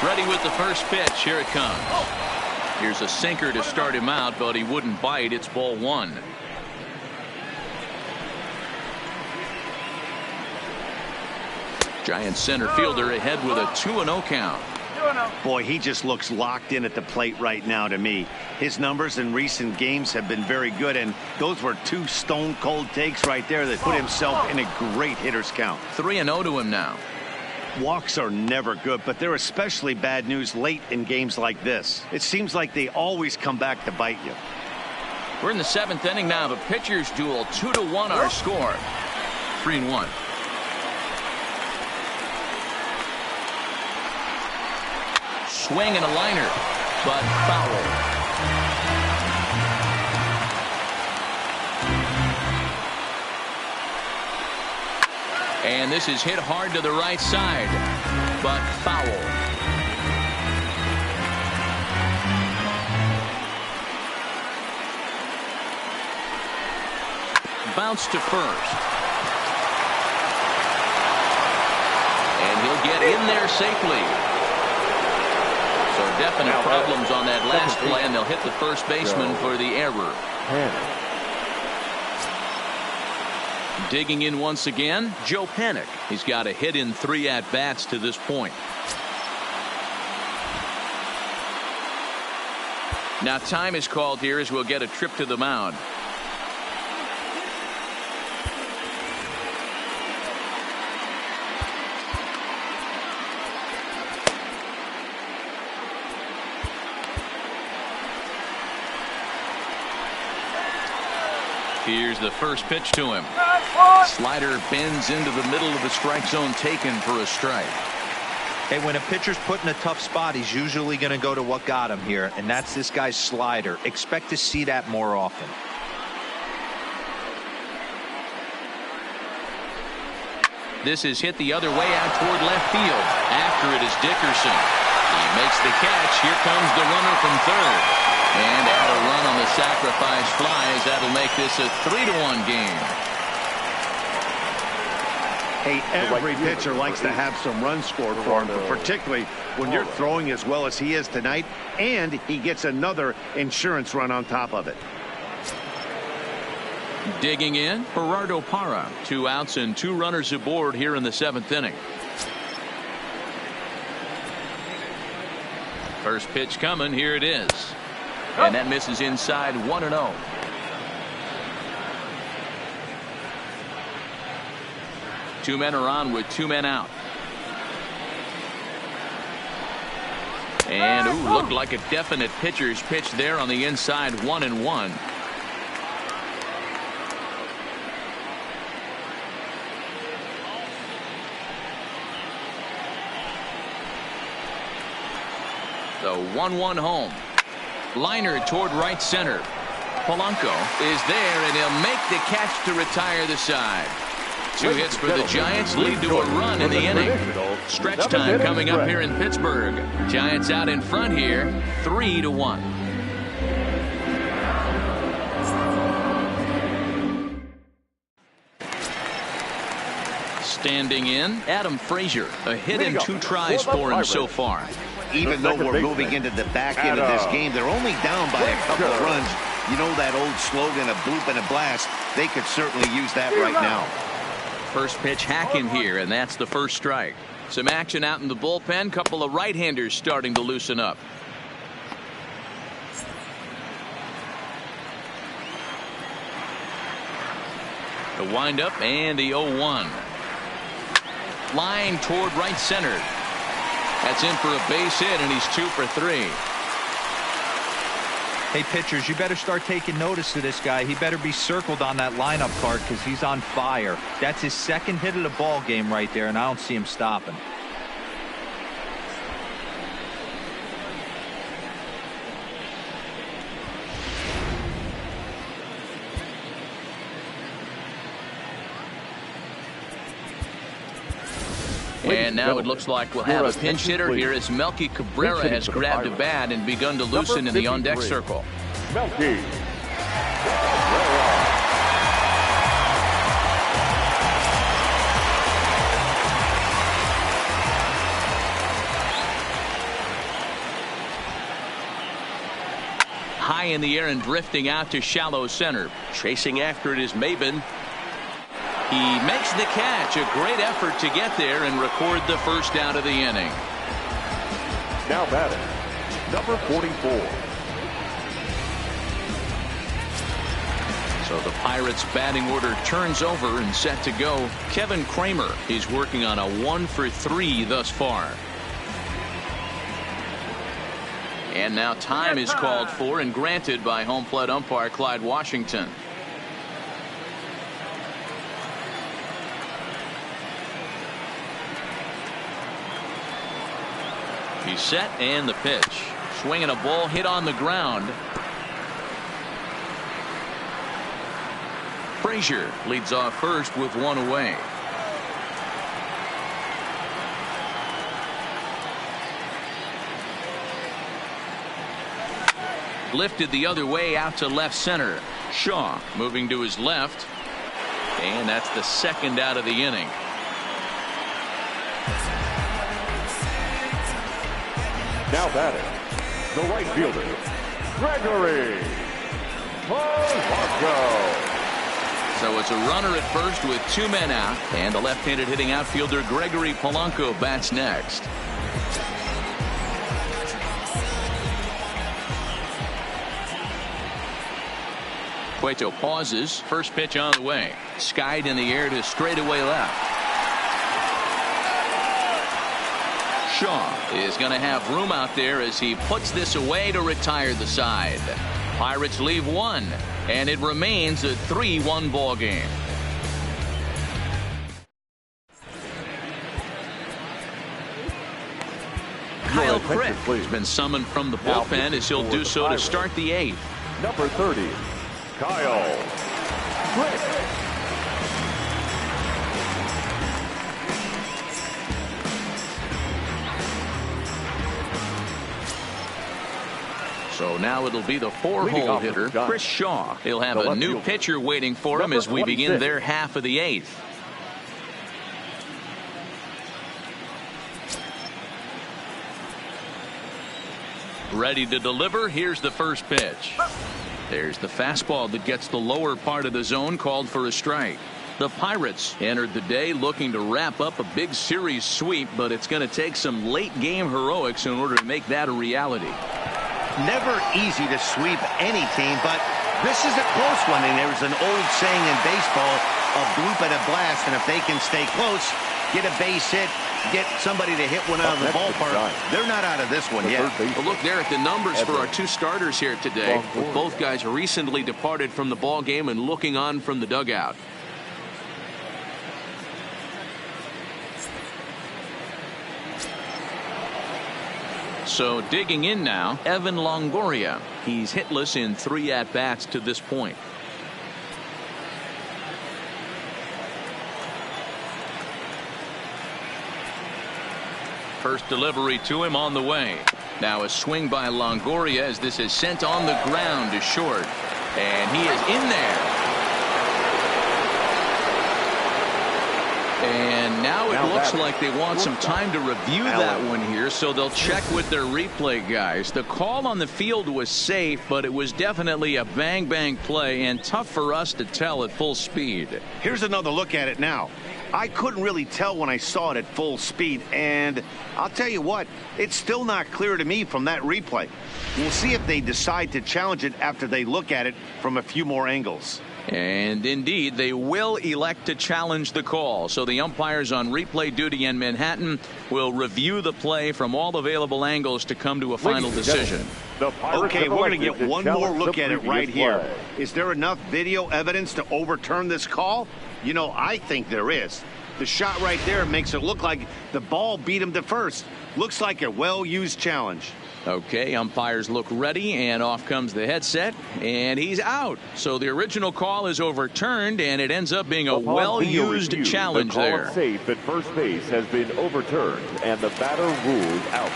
Ready with the first pitch. Here it comes. Here's a sinker to start him out, but he wouldn't bite. It's ball 1. Giant center fielder ahead with a 2-0 count.
Boy, he just looks locked in at the plate right now to me. His numbers in recent games have been very good, and those were 2 stone-cold takes right there that put himself in a great hitter's count.
3-0 to him now.
Walks are never good, but they're especially bad news late in games like this. It seems like they always come back to bite you.
We're in the 7th inning now of a pitcher's duel. 2-1 our score. 3-1. Swing and a liner, but foul. And this is hit hard to the right side, but foul. Bounce to first. And he'll get in there safely. So definite problems on that last play, and they'll hit the first baseman for the error. Digging in once again, Joe Panik. He's got a hit in 3 at-bats to this point. Now time is called here as we'll get a trip to the mound. Here's the first pitch to him. Slider bends into the middle of the strike zone, taken for a strike.
Hey, when a pitcher's put in a tough spot, he's usually going to go to what got him here, and that's this guy's slider. Expect to see that more often.
This is hit the other way out toward left field. After it is Dickerson. He makes the catch. Here comes the runner from third. And add a run on the sacrifice fly, as that'll make this a 3-1 game.
Hey, every pitcher likes to have some runs scored for him, but particularly when you're throwing as well as he is tonight, and he gets another insurance run on top of it.
Digging in, Gerardo Parra. 2 outs and 2 runners aboard here in the 7th inning. First pitch coming. Here it is. And that misses inside. 1-0. Two men are on with 2 men out. And looked like a definite pitcher's pitch there on the inside. 1-1. The 1-1 home. Liner toward right center. Polanco is there, and he'll make the catch to retire the side. 2 hits for the Giants lead to a run in the inning. Stretch time coming up here in Pittsburgh. Giants out in front here, 3-1. Standing in, Adam Frazier. A hit and 2 tries for him so far.
Even though we're moving into the back end of this game, they're only down by a couple of runs. You know that old slogan, a bloop and a blast. They could certainly use that right now.
First pitch hack in here, and that's the first strike. Some action out in the bullpen. Couple of right-handers starting to loosen up. The windup and the 0-1. Line toward right center. That's in for a base hit, and he's 2 for 3.
Hey, pitchers, you better start taking notice of this guy. He better be circled on that lineup card because he's on fire. That's his second hit of the ball game right there, and I don't see him stopping.
And now it looks like we'll have a pinch hitter here as Melky Cabrera has grabbed a bat and begun to loosen in the on-deck circle.
Melky Cabrera.
High in the air and drifting out to shallow center. Chasing after it is Maben. He makes the catch. A great effort to get there and record the first out of the inning.
Now batting, number 44.
So the Pirates batting order turns over and set to go. Kevin Kramer is working on a 1-for-3 thus far. And now time is called for and granted by home plate umpire Clyde Washington. He's set and the pitch. Swinging a ball hit on the ground. Frazier leads off first with one away. Lifted the other way out to left center. Shaw moving to his left. And that's the second out of the inning.
Now batting, the right fielder, Gregory Polanco.
So it's a runner at first with two men out, and the left-handed hitting outfielder Gregory Polanco bats next. Cueto pauses. First pitch on the way. Skied in the air to straightaway left. Shaw is going to have room out there as he puts this away to retire the side. Pirates leave one, and it remains a 3-1 ball game. Kyle Crick has been summoned from the bullpen as he'll do so to start the eighth.
Number 30, Kyle Crick.
So now it'll be the 4-hole hitter, Chris Shaw. He'll have a new pitcher waiting for him as we begin their half of the eighth. Ready to deliver. Here's the first pitch. There's the fastball that gets the lower part of the zone, called for a strike. The Pirates entered the day looking to wrap up a big series sweep, but it's going to take some late game heroics in order to make that a reality.
Never easy to sweep any team, but this is a close one, and there's an old saying in baseball, a bloop at a blast, and if they can stay close, get a base hit, get somebody to hit one out of the ballpark, they're not out of this one yet.
Well, look there at the numbers for our two starters here today. Both guys recently departed from the ball game and looking on from the dugout. So digging in now, Evan Longoria. He's hitless in 3 at-bats to this point. First delivery to him on the way. Now a swing by Longoria as this is sent on the ground to short. And he is in there. And now it looks like they want some time to review that one here, so they'll check with their replay guys. The call on the field was safe, but it was definitely a bang-bang play and tough for us to tell at full speed.
Here's another look at it now. I couldn't really tell when I saw it at full speed, and I'll tell you what, it's still not clear to me from that replay. We'll see if they decide to challenge it after they look at it from a few more angles.
And indeed, they will elect to challenge the call. So the umpires on replay duty in Manhattan will review the play from all available angles to come to a final decision.
Okay, we're going to get one more look at it right here. Is there enough video evidence to overturn this call? You know, I think there is. The shot right there makes it look like the ball beat him to first. Looks like a well-used challenge.
Okay, umpires look ready, and off comes the headset, and he's out. So the original call is overturned, and it ends up being a well-used challenge there.
The call safe at first base has been overturned, and the batter ruled out.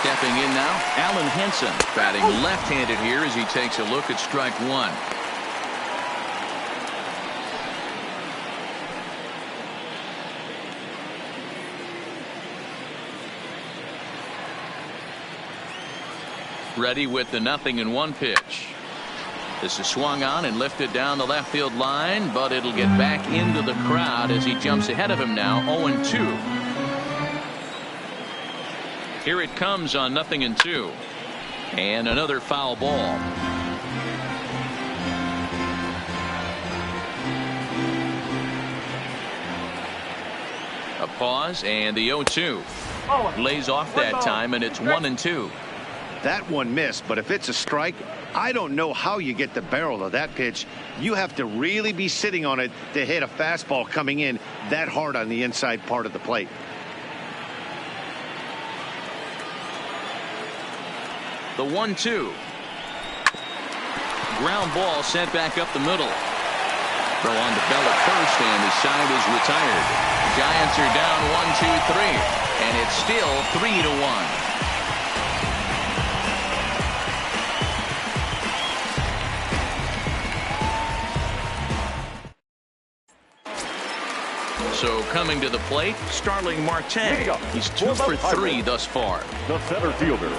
Stepping in now, Alan Henson, batting left-handed here as he takes a look at strike one. Ready with the 0-1 pitch. This is swung on and lifted down the left field line, but it'll get back into the crowd as he jumps ahead of him now, 0-2. Here it comes on 0-2. And another foul ball. A pause and the 0-2. Lays off that time, and it's 1-2.
That one missed, but if it's a strike, I don't know how you get the barrel of that pitch. You have to really be sitting on it to hit a fastball coming in that hard on the inside part of the plate.
The 1-2. Ground ball sent back up the middle. Throw on to Bell at first, and his side is retired. Giants are down 1-2-3, and it's still 3-1. So coming to the plate, Starling Marte. He's 2 for 3 thus far.
The center fielder,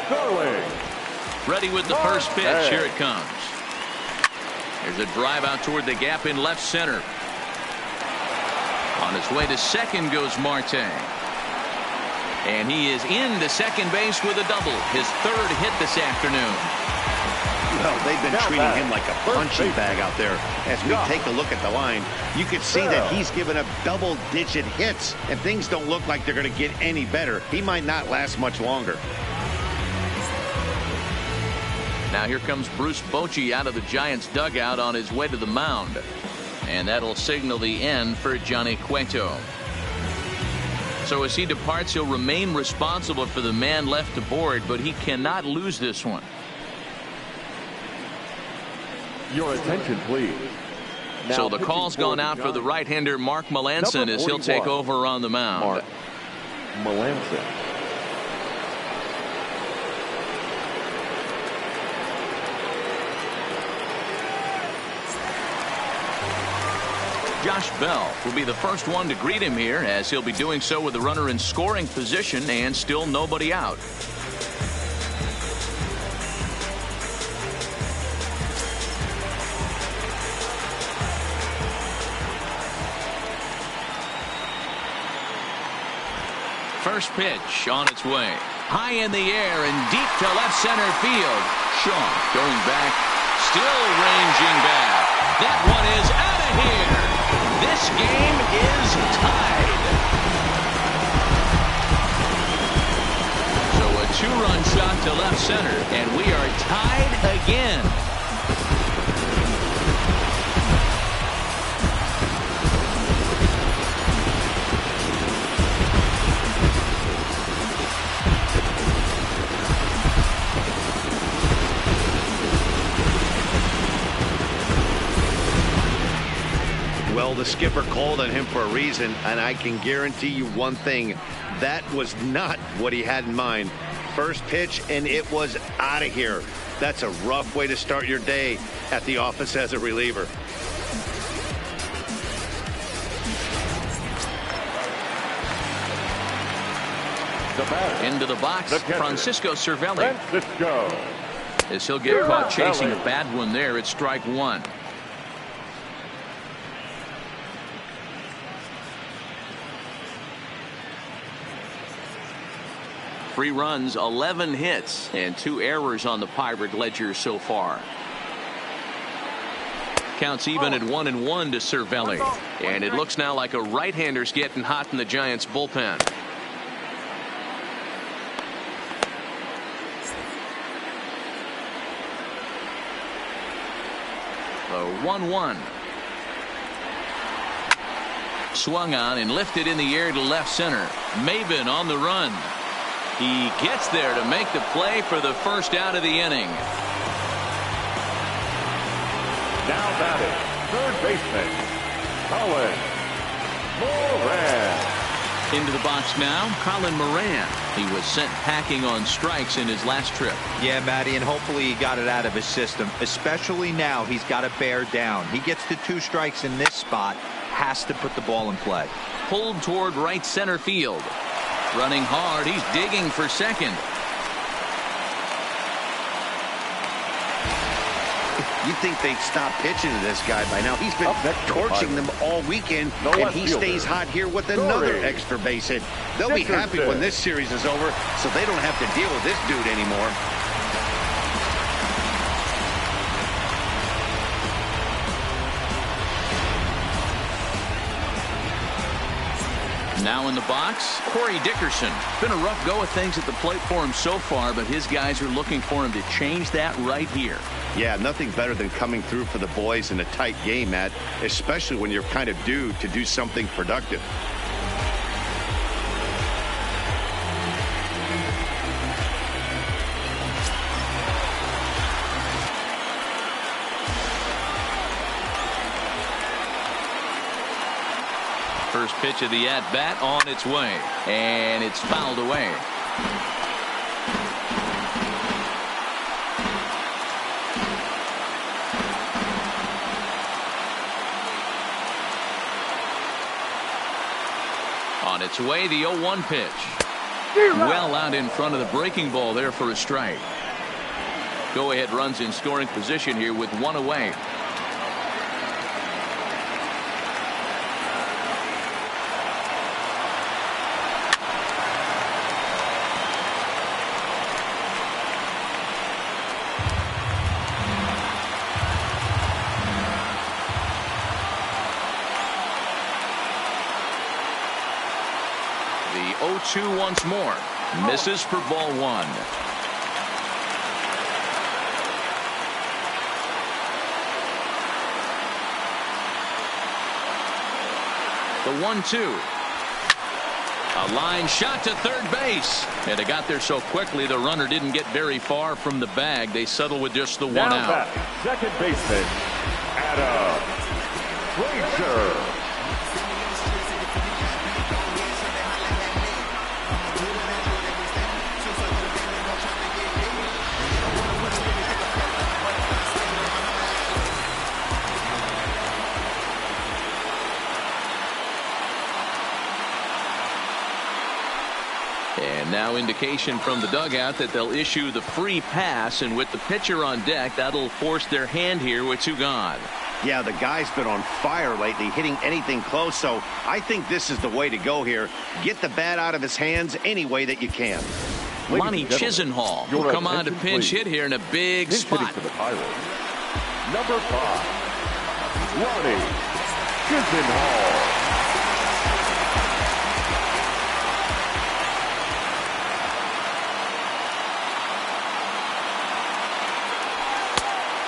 Starling.
Ready with the first pitch. Here it comes. There's a drive out toward the gap in left center. On his way to second goes Marte. And he is into second base with a double. His third hit this afternoon.
Well, they've been treating him like a punching bag out there. As we take a look at the line, you can see that he's given up double-digit hits, and things don't look like they're going to get any better. He might not last much longer.
Now here comes Bruce Bochy out of the Giants dugout on his way to the mound. And that'll signal the end for Johnny Cueto. So as he departs, he'll remain responsible for the man left aboard, but he cannot lose this one.
Your attention, please. Now,
so the call's gone out for the right-hander Mark Melancon as he'll take over on the mound.
Mark Melancon.
Josh Bell will be the first one to greet him here, as he'll be doing so with the runner in scoring position and still nobody out. First pitch on its way. High in the air and deep to left center field. Shaw going back, still ranging back. That one is out of here. This game is tied. So a two-run shot to left center, and we are tied again.
Well, the skipper called on him for a reason, and I can guarantee you one thing. That was not what he had in mind. First pitch, and it was out of here. That's a rough way to start your day at the office as a reliever.
Into the box, Francisco Cervelli.
Francisco.
As he'll get caught chasing a bad one there, it's strike one. Three runs, 11 hits, and 2 errors on the Pirate ledger so far. count's even at 1-1 to Cervelli. And it looks now like a right-hander's getting hot in the Giants bullpen. The 1-1. Swung on and lifted in the air to left center. Maybin on the run. He gets there to make the play for the first out of the inning.
Now batting, third baseman, Colin Moran.
Into the box now, Colin Moran. He was sent packing on strikes in his last trip.
Yeah, Matty, and hopefully he got it out of his system. Especially now, he's got to bear down. He gets the 2 strikes in this spot, has to put the ball in play.
Pulled toward right center field. Running hard, he's digging for second.
You'd think they'd stop pitching to this guy by now. He's been torching them all weekend, and he stays hot here with another extra base hit. They'll be happy when this series is over, so they don't have to deal with this dude anymore.
Now in the box, Corey Dickerson. Been a rough go of things at the plate for him so far, but his guys are looking for him to change that right here.
Yeah, nothing better than coming through for the boys in a tight game, Matt, especially when you're kind of due to do something productive.
First pitch of the at-bat on its way, and it's fouled away. On its way, the 0-1 pitch. Well out in front of the breaking ball there for a strike. Go-ahead runs in scoring position here with 1 away. The 0-2 once more. Misses for ball 1. The 1-2. A line shot to third base. And it got there so quickly the runner didn't get very far from the bag. They settle with just the 1 out.
Second baseman, Adam Frazier.
And now indication from the dugout that they'll issue the free pass, and with the pitcher on deck, that'll force their hand here with 2 gone.
Yeah, the guy's been on fire lately, hitting anything close, so I think this is the way to go here. Get the bat out of his hands any way that you can.
Lonnie Chisenhall will come on to pinch hit here in a big spot.
For the Pirates, number 5, Lonnie Chisenhall.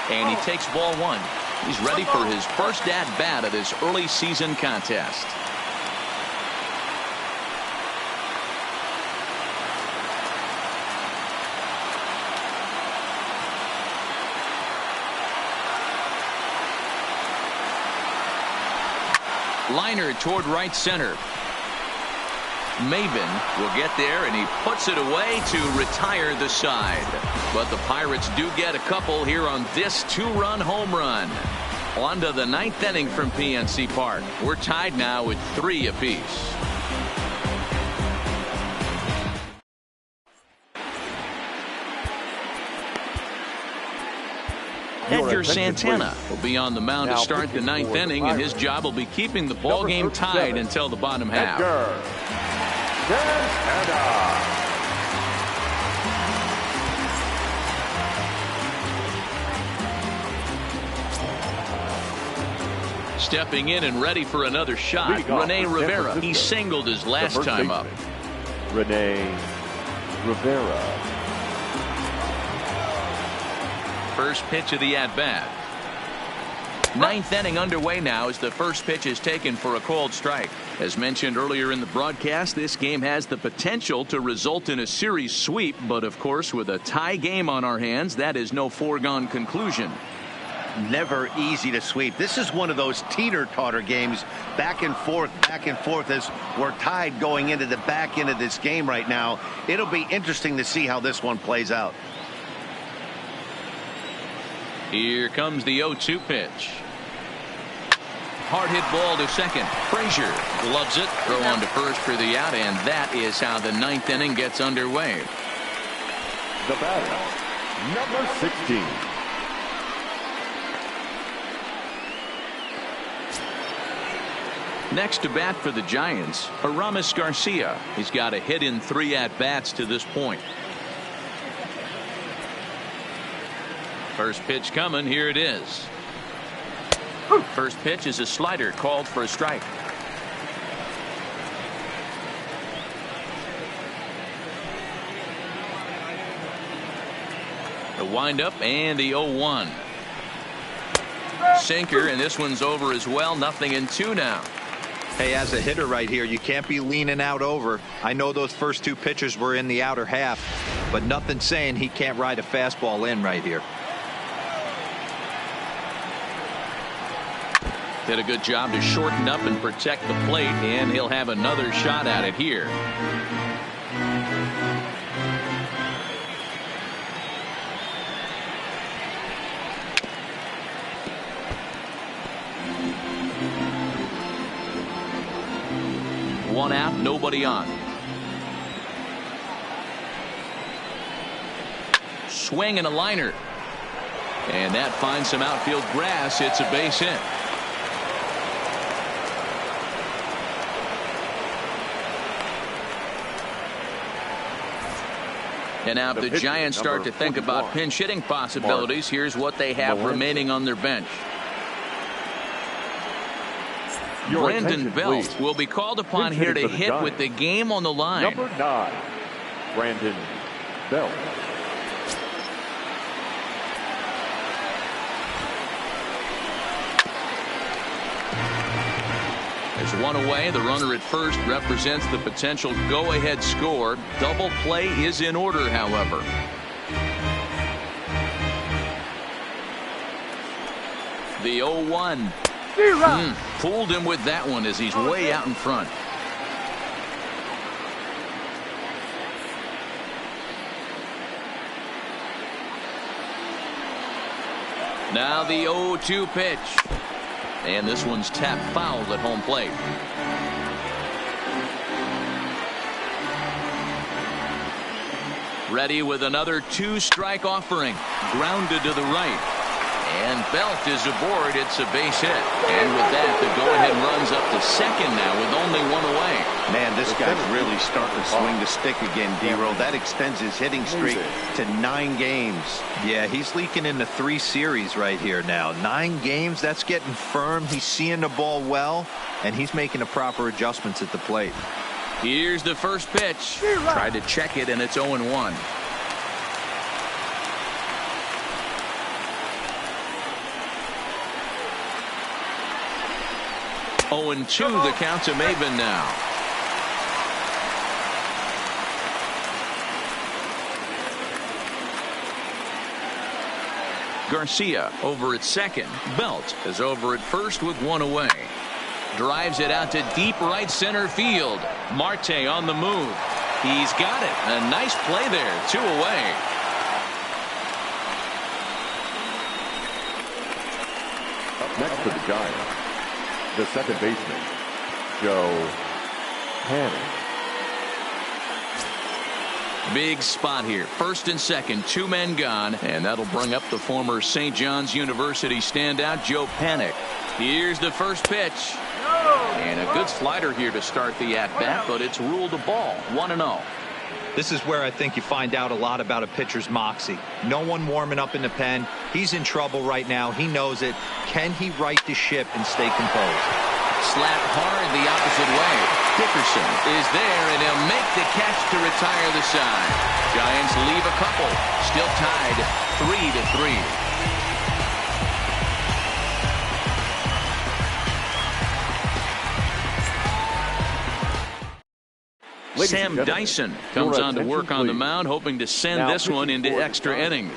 And he takes ball 1. He's ready for his first at-bat of this early season contest. Liner toward right center. Maybin will get there, and he puts it away to retire the side. But the Pirates do get a couple here on this 2-run home run. On to the 9th inning from PNC Park. We're tied now with 3 apiece. Edgar Santana will be on the mound to start the 9th inning, and his job will be keeping the ball game tied until the bottom half. Stepping in and ready for another shot, Rene Rivera. He singled his last time up.
Rene Rivera.
First pitch of the at-bat. Ninth inning underway now as the first pitch is taken for a called strike. As mentioned earlier in the broadcast, this game has the potential to result in a series sweep, but of course with a tie game on our hands, that is no foregone conclusion.
Never easy to sweep. This is one of those teeter-totter games, back and forth as we're tied going into the back end of this game right now. It'll be interesting to see how this one plays out.
Here comes the 0-2 pitch. Hard hit ball to second. Frazier gloves it. Throw on to first for the out, and that is how the ninth inning gets underway.
The batter, number 16.
Next to bat for the Giants, Aramis Garcia. He's got a hit in 3 at-bats to this point. First pitch coming. Here it is. First pitch is a slider called for a strike. The windup and the 0-1. Sinker, and this one's over as well. 0-2 now.
Hey, as a hitter right here, you can't be leaning out over. I know those first 2 pitches were in the outer half, but nothing saying he can't ride a fastball in right here.
Did a good job to shorten up and protect the plate, and he'll have another shot at it here. One out, nobody on. Swing and a liner. And that finds some outfield grass. It's a base hit. And now if the Giants start to think about pinch hitting possibilities, here's what they have remaining on their bench. Brandon Belt will be called upon here to hit with the game on the line.
Number 9, Brandon Belt.
There's one away. The runner at first represents the potential go-ahead score. Double play is in order, however. The 0-1. Fooled him with that one as he's way out in front. Now the 0-2 pitch. And this one's tapped foul at home plate. Ready with another 2-strike offering. Grounded to the right. And Belt is aboard. It's a base hit. And with that, the go-ahead runs up to second now with only one away.
Man, this guy's really starting to swing the stick again, D-Roll. That extends his hitting streak to 9 games.
Yeah, he's leaking into 3 series right here now. 9 games, that's getting firm. He's seeing the ball well, and he's making the proper adjustments at the plate.
Here's the first pitch. Tried to check it, and it's 0-1. And 2 the count to Maven now. Garcia over at second. Belt is over at first with 1 away. Drives it out to deep right center field. Marte on the move. He's got it. A nice play there. 2 away.
Up next for the Giants, the second baseman, Joe Panik.
Big spot here. First and second, 2 men gone, and that'll bring up the former St. John's University standout Joe Panik. Here's the first pitch. And a good slider here to start the at-bat, but it's ruled a ball. 1-0.
This is where I think you find out a lot about a pitcher's moxie. No one warming up in the pen. He's in trouble right now. He knows it. Can he right the ship and stay composed?
Slap hard the opposite way. Dickerson is there, and he'll make the catch to retire the side. Giants leave a couple. Still tied 3-3. Sam Dyson comes on to work on the mound, hoping to send this one into extra innings.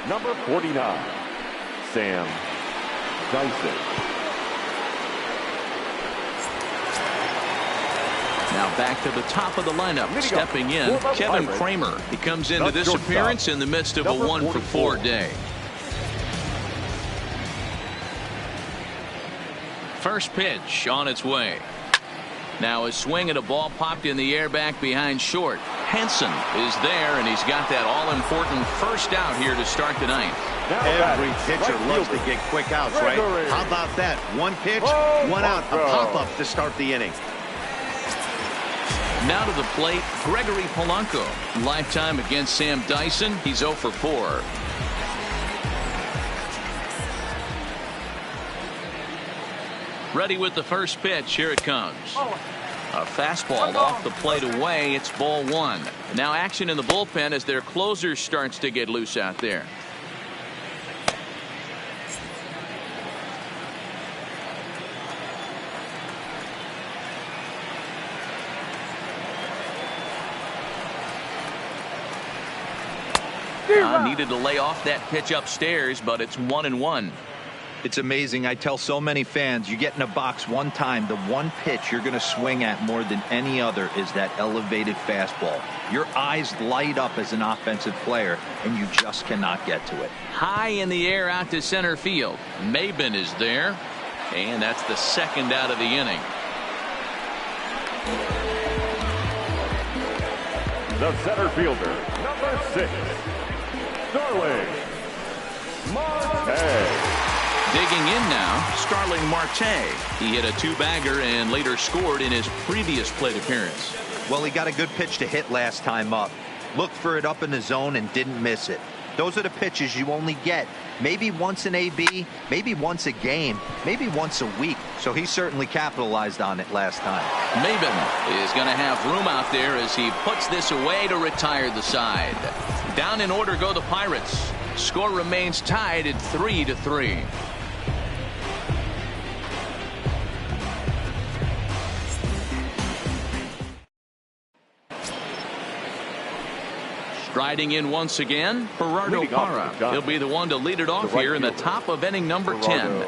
Number 49, Sam Dyson.
Now back to the top of the lineup. Stepping in, Kevin Kramer. He comes into this appearance in the midst of a 1-for-4 day. First pitch on its way. Now a swing and a ball popped in the air back behind short. Henson is there, and he's got that all-important first out here to start the ninth.
Every pitcher loves to get quick outs, right? How about that? One pitch, one out, a pop-up to start the inning.
Now to the plate, Gregory Polanco. Lifetime against Sam Dyson. He's 0 for 4. Ready with the first pitch. Here it comes. A fastball off the plate away. It's ball one. Now action in the bullpen as their closer starts to get loose out there. Needed to lay off that pitch upstairs, but it's 1-1.
It's amazing. I tell so many fans, you get in a box one time, the one pitch you're going to swing at more than any other is that elevated fastball. Your eyes light up as an offensive player, and you just cannot get to it.
High in the air out to center field. Maben is there, and that's the second out of the inning.
The center fielder, number 6, Starling Marte.
Digging in now, Starling Marte. He hit a two-bagger and later scored in his previous plate appearance.
Well, he got a good pitch to hit last time up. Looked for it up in the zone and didn't miss it. Those are the pitches you only get maybe once in AB, maybe once a game, maybe once a week. So he certainly capitalized on it last time.
Maben is going to have room out there as he puts this away to retire the side. Down in order go the Pirates. Score remains tied at 3-3. Striding in once again, Gerardo Parra. He'll be the one to lead it off here in the top of inning number 10.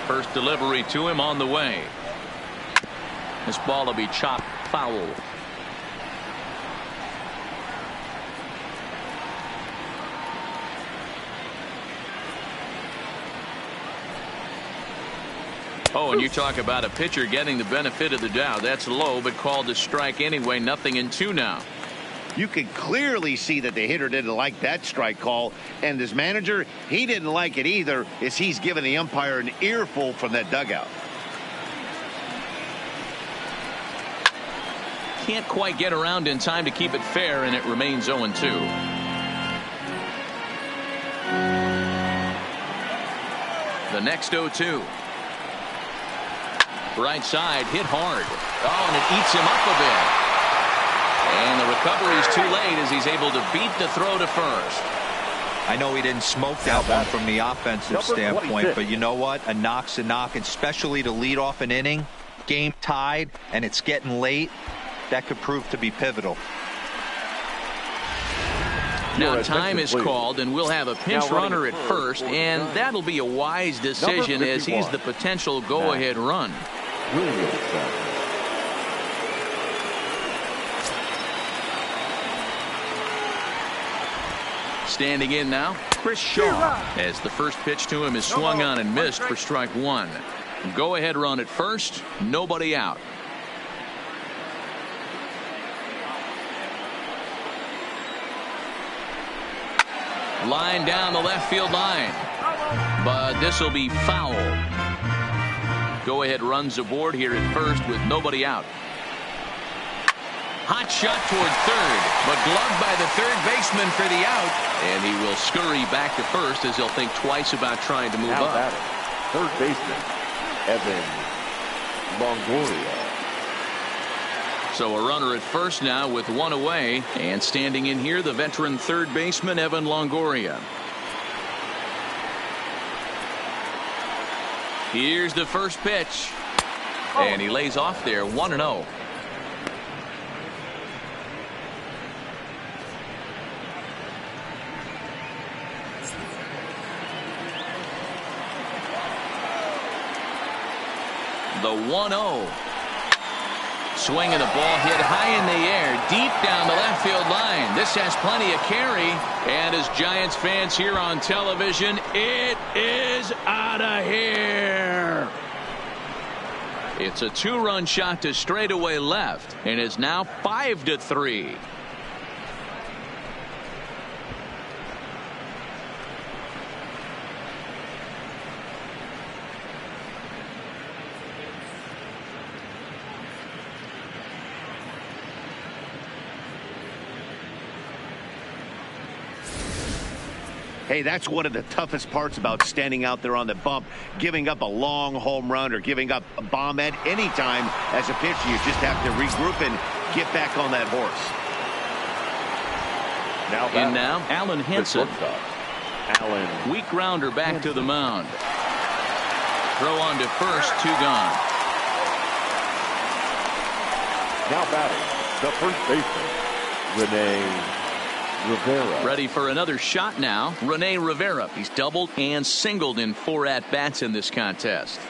First delivery to him on the way. This ball will be chopped foul. Oh, and you talk about a pitcher getting the benefit of the doubt. That's low, but called a strike anyway. 0-2 now.
You could clearly see that the hitter didn't like that strike call, and his manager, he didn't like it either, as he's giving the umpire an earful from that dugout.
Can't quite get around in time to keep it fair, and it remains 0-2. The next 0-2. Right side, hit hard. Oh, and it eats him up a bit. And the recovery is too late as he's able to beat the throw to first.
I know he didn't smoke that one from the offensive standpoint, but you know what? A knock's a knock, especially to lead off an inning, game tied, and it's getting late. That could prove to be pivotal.
Now time is called, and we'll have a pinch runner at first, and that'll be a wise decision as he's the potential go-ahead run. Standing in now, Chris Shaw, as the first pitch to him is swung on and missed for strike one. Go-ahead run at first, nobody out. Line down the left field line, but this will be foul. Go-ahead runs aboard here at first with nobody out. Hot shot toward third, but gloved by the third baseman for the out. And he will scurry back to first as he'll think twice about trying to move
Now
up.
batting, third baseman, Evan Longoria.
So a runner at first now with one away. And standing in here, the veteran third baseman, Evan Longoria. Here's the first pitch. And he lays off there, 1-0. The 1-0. Swing and the ball hit high in the air, deep down the left field line. This has plenty of carry. And as Giants fans here on television, it is out of here. It's a two-run shot to straightaway left, and is now 5-3.
Hey, that's one of the toughest parts about standing out there on the bump. Giving up a long home run or giving up a bomb at any time as a pitcher. You just have to regroup and get back on that horse.
And now, Alan Henson.
Alan.
Weak grounder back to the mound. Throw on to first, 2 gone.
Now batting, the first baseman, Rene Rivera.
Ready for another shot now. Rene Rivera. He's doubled and singled in 4 at-bats in this contest.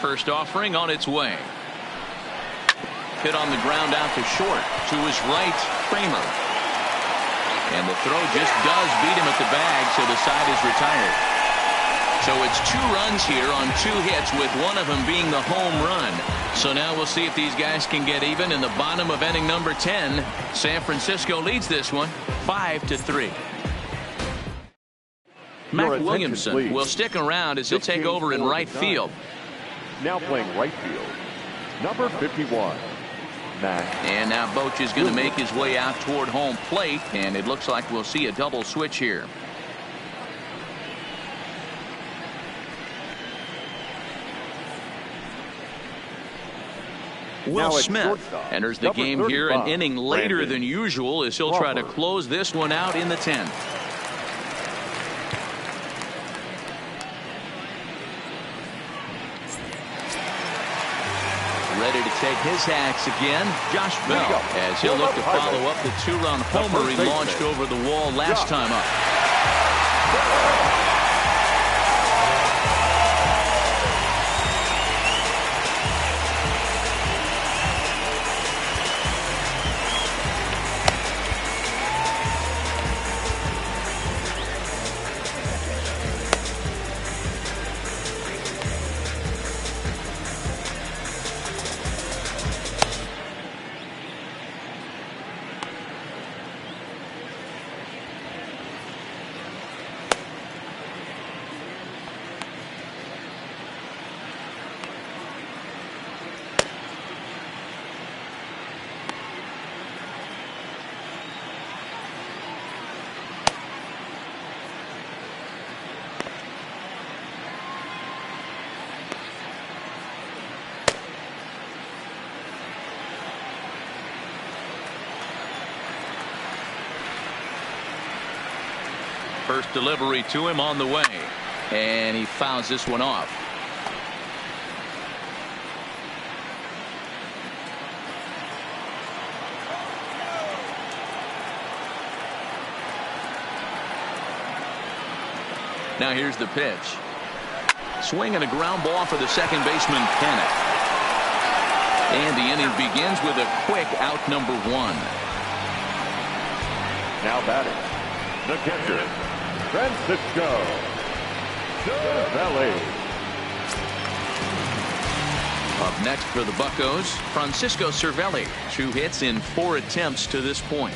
First offering on its way. Hit on the ground out to short. To his right, Kramer. And the throw just does beat him at the bag, so the side is retired. So it's 2 runs here on 2 hits, with one of them being the home run. So now we'll see if these guys can get even in the bottom of inning number 10. San Francisco leads this one 5-3. Mac Williamson will stick around as he'll take over in right field.
Now playing right field, number 51, Mac.
And now Boch is going to make his way out toward home plate, and it looks like we'll see a double switch here. Will Smith enters the game here an inning later than usual as he'll try to close this one out in the 10th. Ready to take his axe again, Josh Bell, as he'll look to follow up the 2-run homer he launched over the wall last time up. First delivery to him on the way, and he fouls this one off. Now here's the pitch. Swing and a ground ball for the second baseman, Kenneth. And the inning begins with a quick out number 1.
Now batting, the catcher, Francisco Cervelli.
Up next for the Buccos, Francisco Cervelli. 2 hits in 4 attempts to this point.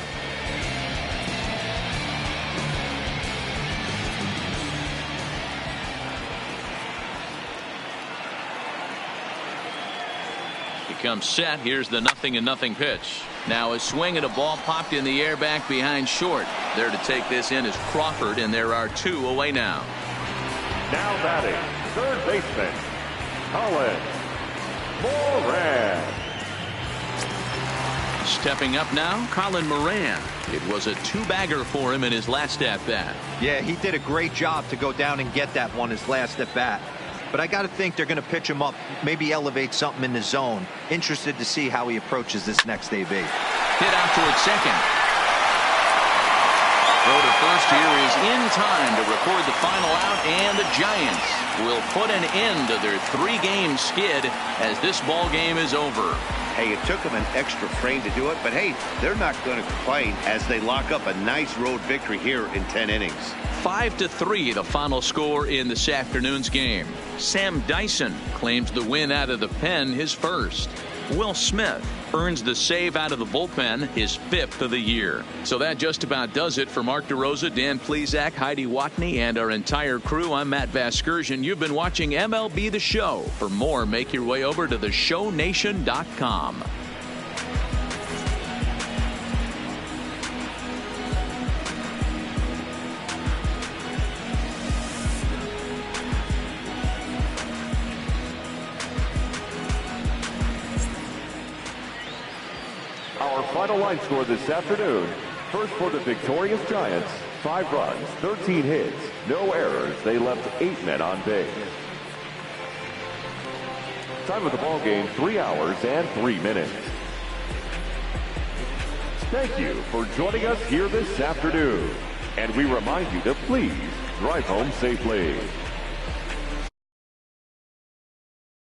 comes set. Here's the 0-0 pitch. Now a swing and a ball popped in the air back behind short. There to take this in is Crawford, and there are 2 away now.
Now batting, third baseman, Colin Moran.
Stepping up now, Colin Moran. It was a 2-bagger for him in his last at-bat.
Yeah, he did a great job to go down and get that one his last at-bat. But I got to think they're going to pitch him up, maybe elevate something in the zone. Interested to see how he approaches this next AB.
Hit out towards second. Throw to first here is in time to record the final out, and the Giants will put an end to their 3-game skid as this ball game is over.
Hey, it took them an extra frame to do it, but hey, they're not going to complain as they lock up a nice road victory here in 10 innings.
5-3 the final score in this afternoon's game. Sam Dyson claims the win out of the pen, his first. Will Smith earns the save out of the bullpen, his 5th of the year. So that just about does it for Mark DeRosa, Dan Plesac, Heidi Watney, and our entire crew. I'm Matt Vasgersian. You've been watching MLB The Show. For more, make your way over to theshownation.com.
Our final line score this afternoon. First for the victorious Giants, 5 runs, 13 hits, no errors. They left 8 men on base. Time of the ball game, 3 hours and 3 minutes. Thank you for joining us here this afternoon. And we remind you to please drive home safely.